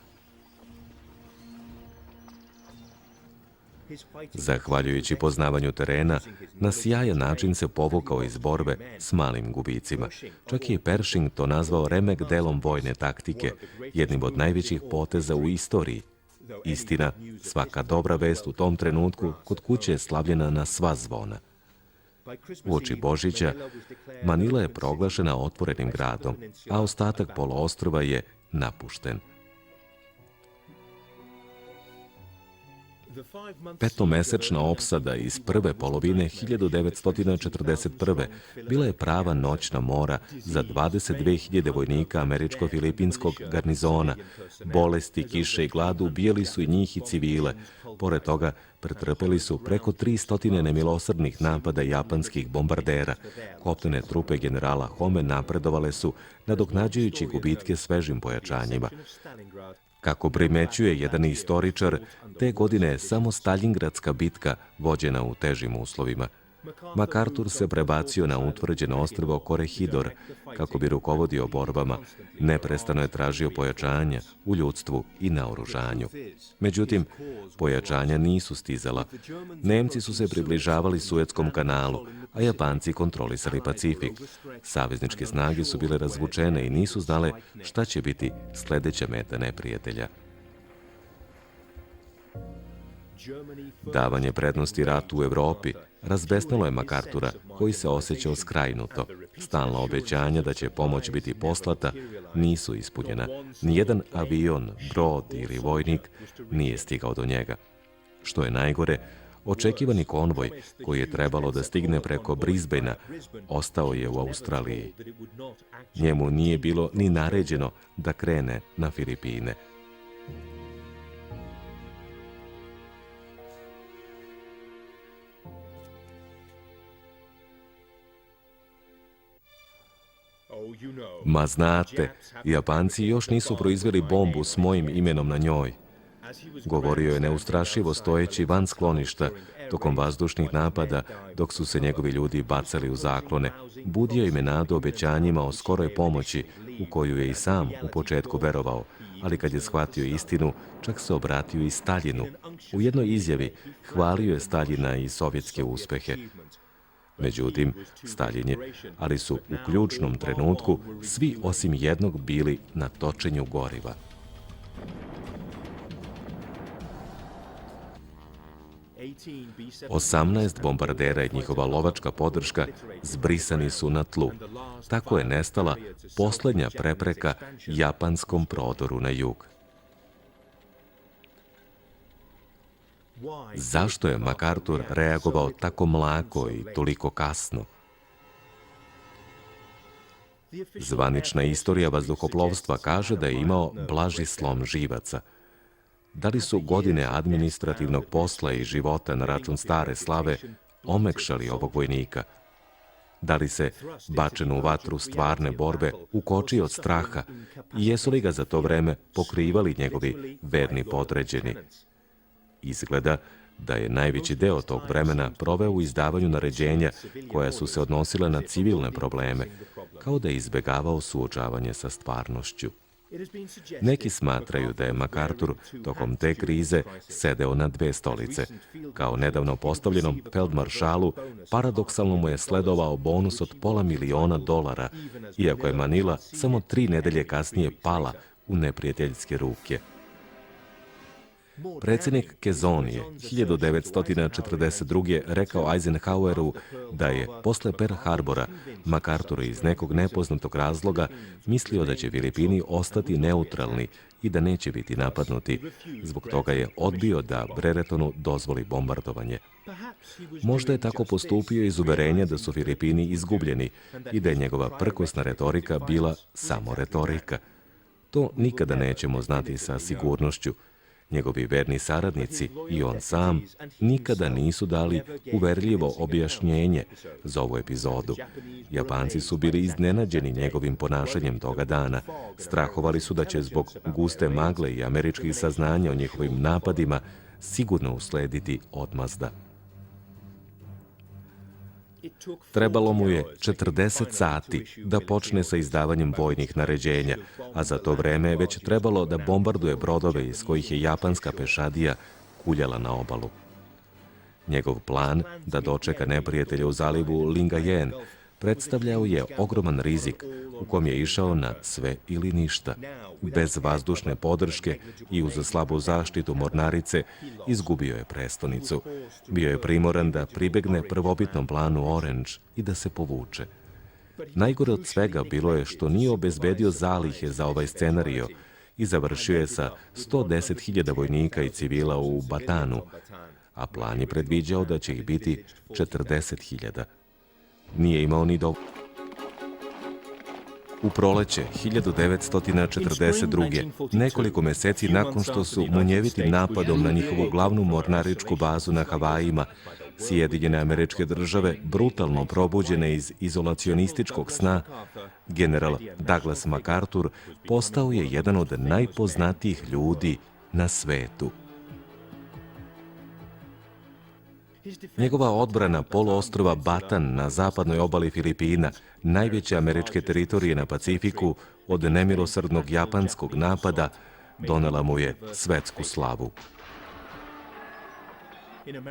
Zahvaljujući poznavanju terena, na sjajan način se povukao iz borbe s malim gubicima. Čak je Pershing to nazvao remek delom vojne taktike, jednim od najvećih poteza u istoriji. Istina, svaka dobra vest u tom trenutku kod kuće je slavljena na sva zvona. Uoči Božića, Manila je proglašena otvorenim gradom, a ostatak poloostrva je napušten. Petomesečna opsada iz prve polovine 1941. bila je prava noćna mora za 22.000 vojnika američko-filipinskog garnizona. Bolesti, kiše i glad ubijali su i njih i civile. Pored toga, pretrpeli su preko 300 nemilosrdnih napada japanskih bombardera. Kopnene trupe generala Home napredovale su, nadoknađujući gubitke svežim pojačanjima. Kako primećuje jedan istoričar, te godine je samo Staljingradska bitka vođena u težim uslovima. MacArthur se prebacio na utvrđeno ostrvo Korehidor kako bi rukovodio borbama. Neprestano je tražio pojačanja u ljudstvu i naoružanju. Međutim, pojačanja nisu stizala. Nemci su se približavali Suetskom kanalu, a Japanci kontrolisali Pacifik. Savezničke snage su bile razvučene i nisu znale šta će biti sledeća meta neprijatelja. Davanje prednosti ratu u Evropi razbesnalo je MacArthura, koji se osjećao skrajnuto. Stalna obećanja da će pomoć biti poslata nisu ispunjena. Nijedan avion, brod ili vojnik nije stigao do njega. Što je najgore, očekivani konvoj, koji je trebalo da stigne preko Brisbanea, ostao je u Australiji. Njemu nije bilo ni naređeno da krene na Filipine. Ma znate, Japanci još nisu proizveli bombu s mojim imenom na njoj. Govorio je neustrašivo stojeći van skloništa tokom vazdušnih napada, dok su se njegovi ljudi bacali u zaklone. Budio im je nadu obećanjima o skoroj pomoći, u koju je i sam u početku verovao, ali kad je shvatio istinu, čak se obratio i Staljinu. U jednoj izjavi hvalio je Staljina i sovjetske uspehe. Međutim, Staljin je, ali su u ključnom trenutku svi osim jednog bili na točenju goriva. B-17 18 bombardera i njihova lovačka podrška zbrisani su na tlu. Tako je nestala poslednja prepreka japanskom prodoru na jug. Zašto je MacArthur reagovao tako mlako i toliko kasno? Zvanična istorija vazduhoplovstva kaže da je imao blaži slom živaca. Da li su godine administrativnog posla i života na račun stare slave omekšali ovog vojnika? Da li se, bačen u vatru stvarne borbe, ukočio od straha i jesu li ga za to vreme pokrivali njegovi verni podređeni? Izgleda da je najveći deo tog vremena proveo u izdavanju naređenja koja su se odnosila na civilne probleme, kao da je izbegavao suočavanje sa stvarnošću. Neki smatraju da je MacArthur tokom te krize sedeo na dve stolice. Kao nedavno postavljenom feldmaršalu, paradoksalno mu je sledovao bonus od $500.000, iako je Manila samo 3 nedelje kasnije pala u neprijateljske ruke. Predsjednik Quezon je 1942. rekao Eisenhoweru da je posle Pearl Harbora MacArthur iz nekog nepoznatog razloga mislio da će Filipini ostati neutralni i da neće biti napadnuti. Zbog toga je odbio da Breretonu dozvoli bombardovanje. Možda je tako postupio iz uverenja da su Filipini izgubljeni i da je njegova prkosna retorika bila samo retorika. To nikada nećemo znati sa sigurnošću. Njegovi verni saradnici i on sam nikada nisu dali uverljivo objašnjenje za ovu epizodu. Japanci su bili iznenađeni njegovim ponašanjem toga dana. Strahovali su da će zbog guste magle i američkih saznanja o njihovim napadima sigurno uslediti odmazda. Trebalo mu je 40 sati da počne sa izdavanjem vojnih naređenja, a za to vreme je već trebalo da bombarduje brodove iz kojih je japanska pešadija kuljala na obalu. Njegov plan da dočeka neprijatelja u zalivu Lingayen predstavljao je ogroman rizik u kom je išao na sve ili ništa. Bez vazdušne podrške i uz slabu zaštitu mornarice izgubio je prestonicu. Bio je primoran da pribegne prvobitnom planu Orange i da se povuče. Najgore od svega bilo je što nije obezbedio zalihe za ovaj scenario i završio je sa 110.000 vojnika i civila u Batanu, a plan je predviđao da će ih biti 40.000. Nije imao ni dovoljno. U proleće 1942. nekoliko meseci nakon što su munjevitim napadom na njihovu glavnu mornaričku bazu na Havajima, Sjedinjene Američke Države, brutalno probuđene iz izolacionističkog sna, general Douglas MacArthur postao je jedan od najpoznatijih ljudi na svetu. Njegova odbrana poluostrva Batan na zapadnoj obali Filipina, najveće američke teritorije na Pacifiku, od nemilosrdnog japanskog napada, donela mu je svetsku slavu.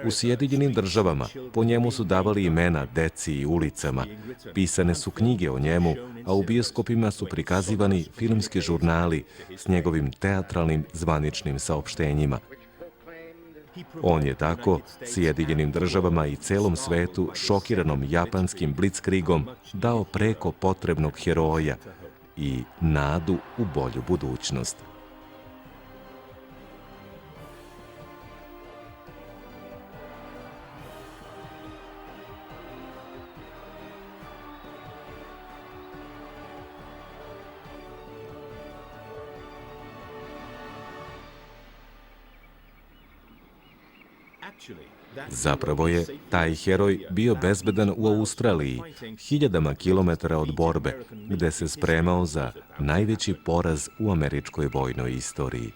U Sjedinjenim Državama po njemu su davali imena deci i ulicama, pisane su knjige o njemu, a u bioskopima su prikazivani filmski žurnali s njegovim teatralnim zvaničnim saopštenjima. On je tako Sjedinjenim Državama i celom svetu šokiranom japanskim blitzkriegom dao preko potrebnog heroja i nadu u bolju budućnost. Zapravo je taj heroj bio bezbedan u Australiji, hiljadama kilometara od borbe, gde se spremao za najveći poraz u američkoj vojnoj istoriji.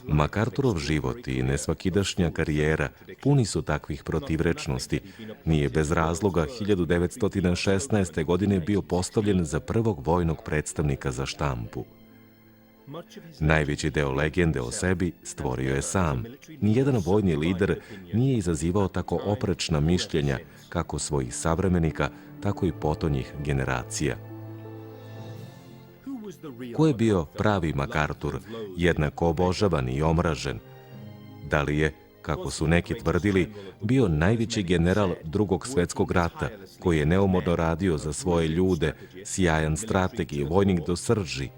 MacArthurov život i nesvakidašnja karijera puni su takvih protivrečnosti. Nije bez razloga 1916. godine bio postavljen za prvog vojnog predstavnika za štampu. Najveći deo legende o sebi stvorio je sam. Nijedan vojni lider nije izazivao tako oprečna mišljenja kako svojih savremenika, tako i potonjih generacija. Ko je bio pravi MacArthur, jednako obožavan i omražen? Da li je, kako su neki tvrdili, bio najveći general Drugog svetskog rata, koji je neumorno radio za svoje ljude, sjajan strateg i vojnik do srži?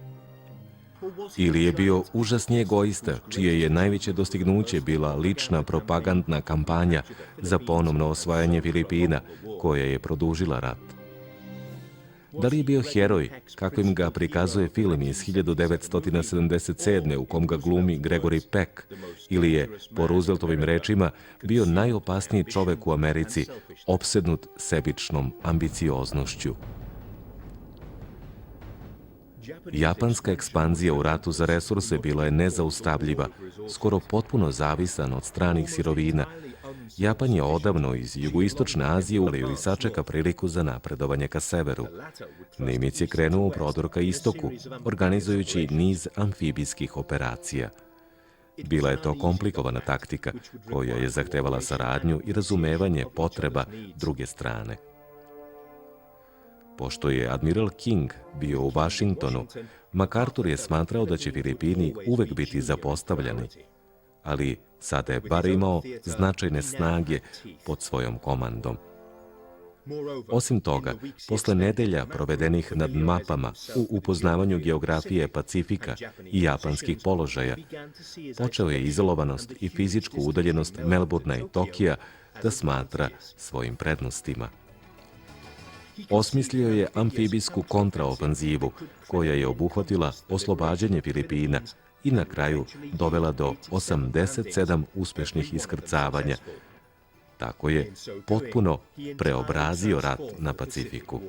Ili je bio užasni egoista, čije je najveće dostignuće bila lična propagandna kampanja za ponovno osvajanje Filipina, koja je produžila rat? Da li je bio heroj, kakvim ga prikazuje film iz 1977. u kom ga glumi Gregory Peck, ili je, po Rooseveltovim rečima, bio najopasniji čovek u Americi, opsednut sebičnom ambicioznošću? Japanska ekspanzija u ratu za resurse bila je nezaustavljiva, skoro potpuno zavisan od stranih sirovina. Japan je odavno iz jugoistočne Azije ulio i sačeka priliku za napredovanje ka severu. Nemac je krenuo u prodor ka istoku, organizujući niz amfibijskih operacija. Bila je to komplikovana taktika, koja je zahtevala saradnju i razumevanje potreba druge strane. Pošto je admiral King bio u Vašingtonu, MacArthur je smatrao da će Filipini uvek biti zapostavljeni, ali sada je bar imao značajne snage pod svojom komandom. Osim toga, posle nedelja provedenih nad mapama u upoznavanju geografije Pacifika i japanskih položaja, počeo je izolovanost i fizičku udaljenost Melbourna i Tokija da smatra svojim prednostima. Osmislio je amfibijsku kontraofanzivu, koja je obuhvatila oslobađanje Filipina i na kraju dovela do 87 uspešnih iskrcavanja. Tako je potpuno preobrazio rat na Pacifiku.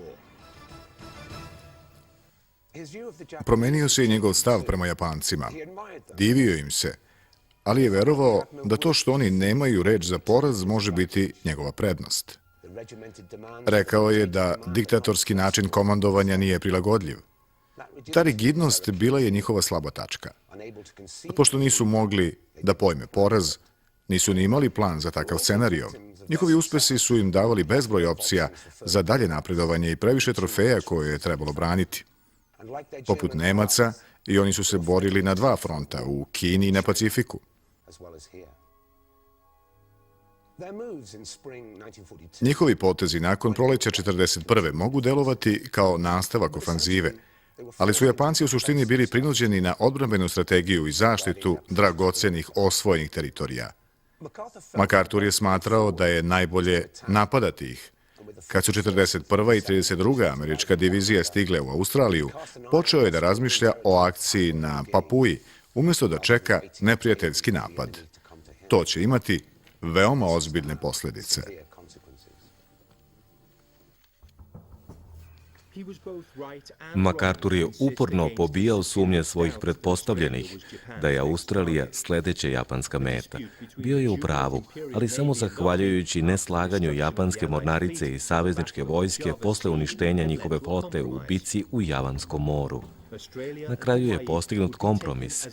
Promenio se i njegov stav prema Japancima. Divio im se, ali je verovao da to što oni nemaju reč za poraz može biti njegova prednost. Rekao je da diktatorski način komandovanja nije prilagodljiv. Ta rigidnost bila je njihova slaba tačka. Pošto nisu mogli da pojme poraz, nisu ni imali plan za takav scenario. Njihovi uspesi su im davali bezbroj opcija za dalje napredovanje i previše trofeja koje je trebalo braniti. Poput Nemaca, i oni su se borili na dva fronta, u Kini i na Pacifiku. Njihovi potezi nakon proleća 1941. mogu delovati kao nastavak ofanzive, Ali su Japanci u suštini bili prinuđeni na odbrambenu strategiju i zaštitu dragocenih osvojenih teritorija. MacArthur je smatrao da je najbolje napadati ih. Kad su 41. i 32. američka divizija stigle u Australiju, počeo je da razmišlja o akciji na Papuji, umjesto da čeka neprijateljski napad. To će imati veoma ozbiljne posljedice. MacArthur je uporno pobijao sumnje svojih pretpostavljenih da je Australija sledeća japanska meta. Bio je u pravu, ali samo zahvaljujući neslaganju japanske mornarice i savezničke vojske posle uništenja njihove flote u bici u Javanskom moru. Na kraju je postignut kompromis.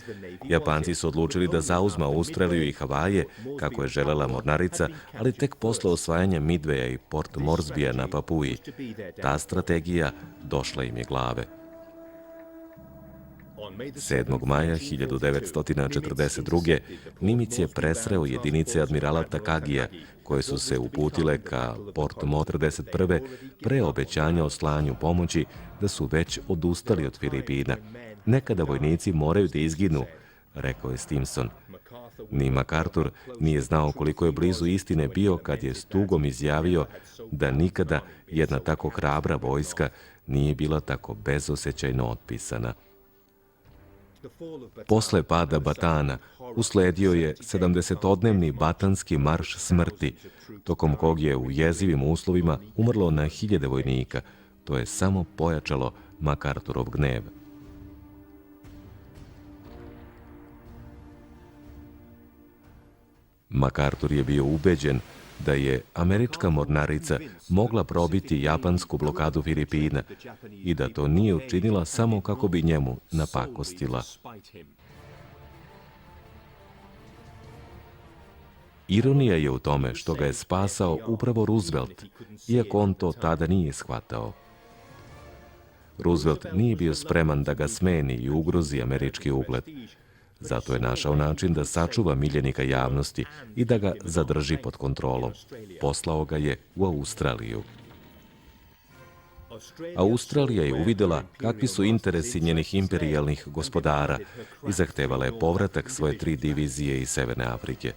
Japanci su odlučili da zauzme Australiju i Havaje, kako je želela mornarica, ali tek posle osvajanja Midwaya i Port Moresbya na Papuji. Ta strategija došla im je glave. 7. maja 1942. Nimitz je presreo jedinice admirala Takagija, koje su se uputile ka Port Moresby 41. pre obećanja o slanju pomoći da su već odustali od Filipina. Nekada vojnici moraju da izginu, rekao je Stimson. Ni MacArthur nije znao koliko je blizu istine bio kad je s tugom izjavio da nikada jedna tako hrabra vojska nije bila tako bezosećajno otpisana. Posle pada Batana usledio je 70-odnevni batanski marš smrti, tokom kog je u jezivim uslovima umrlo na hiljade vojnika. To je samo pojačalo MacArthurov gnev. MacArthur je bio ubeđen da je američka mornarica mogla probiti japansku blokadu Filipina i da to nije učinila samo kako bi njemu napakostila. Ironija je u tome što ga je spasao upravo Roosevelt, iako on to tada nije shvatao. Roosevelt nije bio spreman da ga smeni i ugrozi američki ugled. Zato je našao način da sačuva miljenika javnosti i da ga zadrži pod kontrolom. Poslao ga je u Australiju. Australija je uvidela kakvi su interesi njenih imperijalnih gospodara i zahtevala je povratak svoje 3 divizije iz Severne Afrike.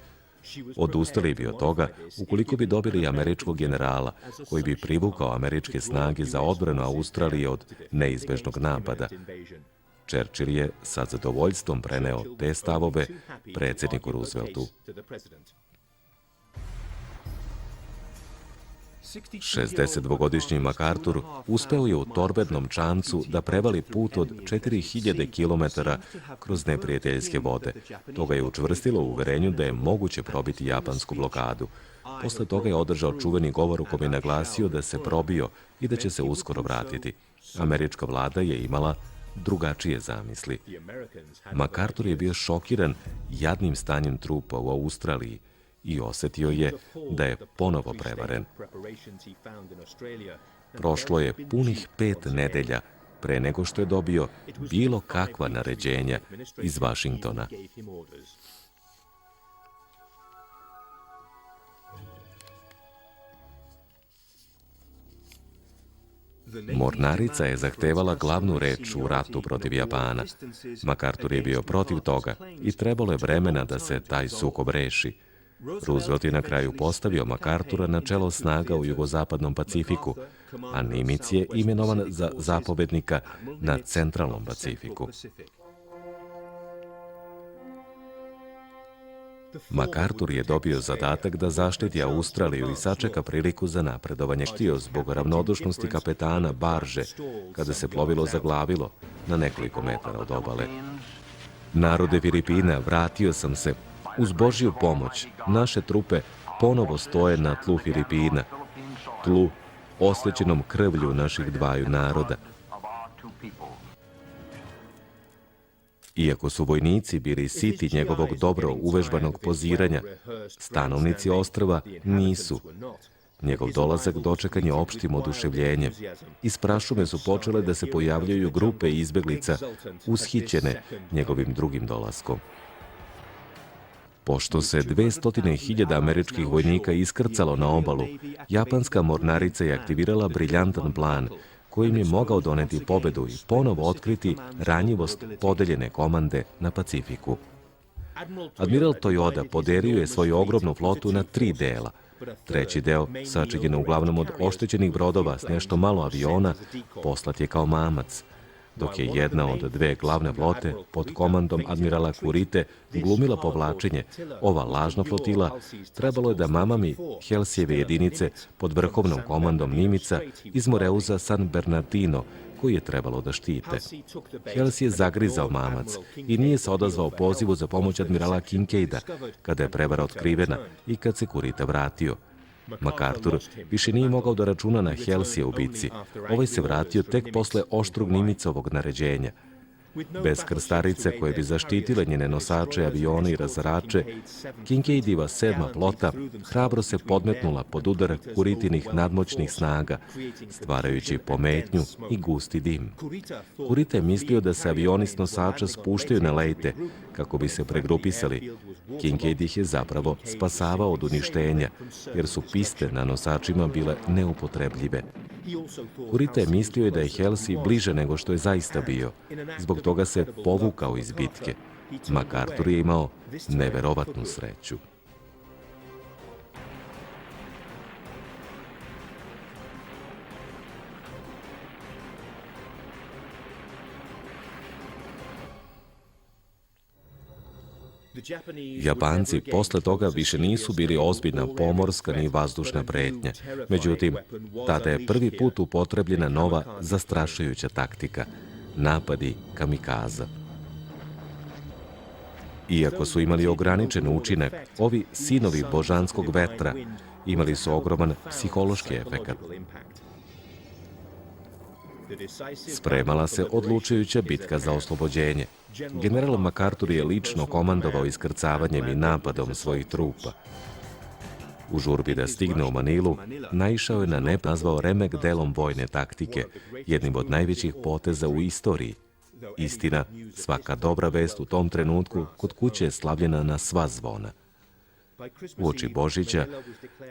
Odustali bi od toga ukoliko bi dobili američkog generala koji bi privukao američke snage za odbranu Australije od neizbežnog napada. Churchill je sa zadovoljstvom preneo te stavove predsjedniku Rooseveltu. 62-godišnji MacArthur uspeo je u torbednom čamcu da prevali put od 4000 km kroz neprijateljske vode. To ga je učvrstilo u uverenju da je moguće probiti japansku blokadu. Posle toga je održao čuveni govor u kome je naglasio da se probio i da će se uskoro vratiti. Američka vlada je imala drugačije zamisli. MacArthur je bio šokiran jadnim stanjem trupa u Australiji i osetio je da je ponovo prevaren. Prošlo je punih 5 nedelja pre nego što je dobio bilo kakva naređenja iz Vašingtona. Mornarica je zahtevala glavnu reč u ratu protiv Japana. MacArthur je bio protiv toga i trebalo je vremena da se taj sukob reši. Roosevelt je na kraju postavio MacArthura na čelo snaga u jugozapadnom Pacifiku, a Nimitz je imenovan za zapovednika na centralnom Pacifiku. MacArthur je dobio zadatak da zaštiti Australiju i sačeka priliku za napredovanje. Htio zbog ravnodušnosti kapetana barže kada se plovilo zaglavilo na nekoliko metara od obale. Narode Filipina, vratio sam se. Uz Božju pomoć, naše trupe ponovo stoje na tlu Filipina, tlu osvećenom krvlju naših dvaju naroda. Iako su vojnici bili siti njegovog dobro uvežbanog poziranja, stanovnici ostrva nisu. Njegov dolazak dočekan je opštim oduševljenjem. Iz prašume su počele da se pojavljaju grupe izbeglica ushićene njegovim drugim dolaskom. Pošto se 200.000 američkih vojnika iskrcalo na obalu, japanska mornarica je aktivirala briljantan plan kojim je mogao doneti pobedu i ponovo otkriti ranjivost podeljene komande na Pacifiku. Admiral Toyoda podelio je svoju ogromnu flotu na 3 dela. Treći deo, sačinjen uglavnom od oštećenih brodova s nešto malo aviona, poslat je kao mamac, dok je jedna od 2 glavne flote pod komandom admirala Kurite glumila povlačenje. Ova lažna flotila trebalo je da mamami Helsijeve jedinice pod vrhovnom komandom Nimica iz Moreuza San Bernardino, koji je trebalo da štite. Halsey je zagrizao mamac i nije se odazvao pozivu za pomoć admirala Kincaida kada je prevara otkrivena i kad se Kurita vratio. MacArthur više nije mogao da računa na Halseya u bici. Ovaj se vratio tek posle oštrog Nimicovog naređenja. Bez krstarice koje bi zaštitile njene nosače, avione i razarače, Kincaidova 7. flota hrabro se podmetnula pod udar Kuritinih nadmoćnih snaga, stvarajući pometnju i gusti dim. Kurita je mislio da se avioni s nosača spuštaju na lejte kako bi se pregrupisali. Kincaid ih je zapravo spasavao od uništenja, jer su piste na nosačima bile neupotrebljive. Kurita je mislio da je Halsey bliže nego što je zaista bio. Zbog toga se povukao iz bitke. MacArthur je imao neverovatnu sreću. Japanci posle toga više nisu bili ozbiljna pomorska ni vazdušna pretnja. Međutim, tada je prvi put upotrebljena nova zastrašujuća taktika – napadi kamikaza. Iako su imali ograničen učinak, ovi sinovi božanskog vetra imali su ogroman psihološki efekat. Spremala se odlučujuća bitka za oslobođenje. General MacArthur je lično komandovao iskrcavanjem i napadom svojih trupa. U žurbi da stigne u Manilu, naišao je na nazvao remek delom vojne taktike, jednim od najvećih poteza u istoriji. Istina, svaka dobra vest u tom trenutku kod kuće je slavljena na sva zvona. Uoči Božića,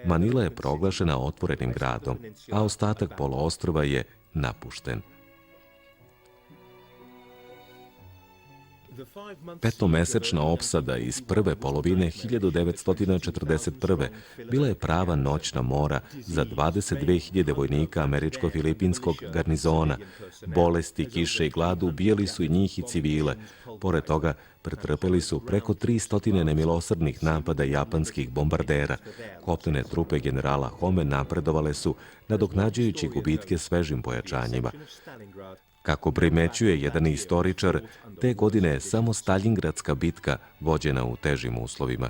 Manila je proglašena otvorenim gradom, a ostatak poloostrva je napušten. Petomesečna opsada iz prve polovine 1941. bila je prava noćna mora za 22.000 vojnika američko-filipinskog garnizona. Bolesti, kiše i glad ubijali su i njih i civile. Pored toga, pretrpeli su preko 300 nemilosrdnih napada japanskih bombardera. Kopnene trupe generala Home napredovale su, nadoknađujući gubitke svežim pojačanjima. Kako primećuje jedan istoričar, te godine je samo Staljingradska bitka vođena u težim uslovima.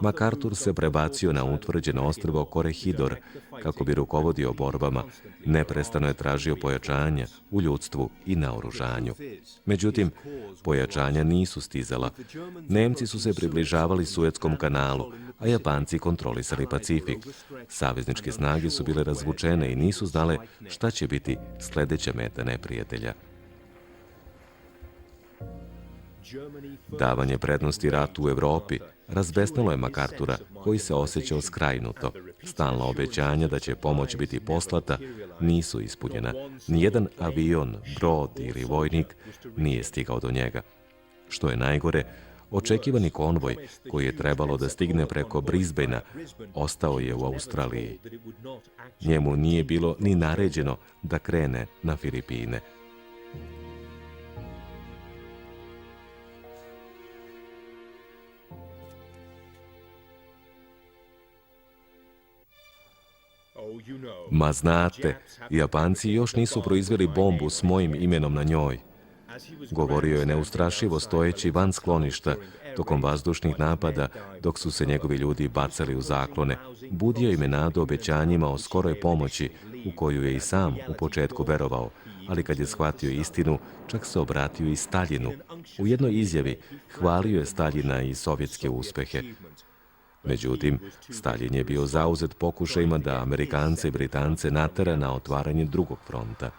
MacArthur se prebacio na utvrđeno ostrvo Korehidor kako bi rukovodio borbama. Neprestano je tražio pojačanja u ljudstvu i naoružanju. Međutim, pojačanja nisu stizala. Nemci su se približavali Suetskom kanalu, a Japanci kontrolisali Pacifik. Savezničke snage su bile razvučene i nisu znale šta će biti sledeća meta neprijatelja. Davanje prednosti ratu u Evropi razbesnalo je MacArthura, koji se osjećao skrajnuto. Stalna obećanja da će pomoć biti poslata nisu ispunjena. Nijedan avion, brod ili vojnik nije stigao do njega. Što je najgore, očekivani konvoj, koji je trebalo da stigne preko Brisbanea, ostao je u Australiji. Njemu nije bilo ni naređeno da krene na Filipine. Ma znate, Japanci još nisu proizveli bombu s mojim imenom na njoj. Govorio je neustrašivo stojeći van skloništa tokom vazdušnih napada, dok su se njegovi ljudi bacali u zaklone. Budio im je nadu obećanjima o skoroj pomoći, u koju je i sam u početku verovao, ali kad je shvatio istinu, čak se obratio i Staljinu. U jednoj izjavi hvalio je Staljina i sovjetske uspehe. Međutim, Staljin je bio zauzet pokušajima da Amerikance i Britance natera na otvaranje drugog fronta.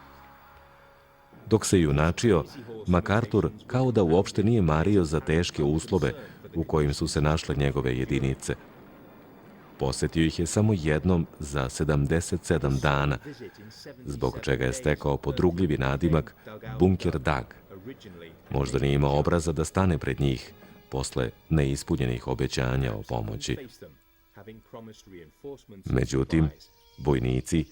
Dok se junačio, MacArthur kao da uopšte nije mario za teške uslove u kojim su se našle njegove jedinice. Posetio ih je samo jednom za 77 dana, zbog čega je stekao podrugljivi nadimak Bunker Dag. Možda nije imao obraza da stane pred njih posle neispunjenih obećanja o pomoći. Međutim, vojnici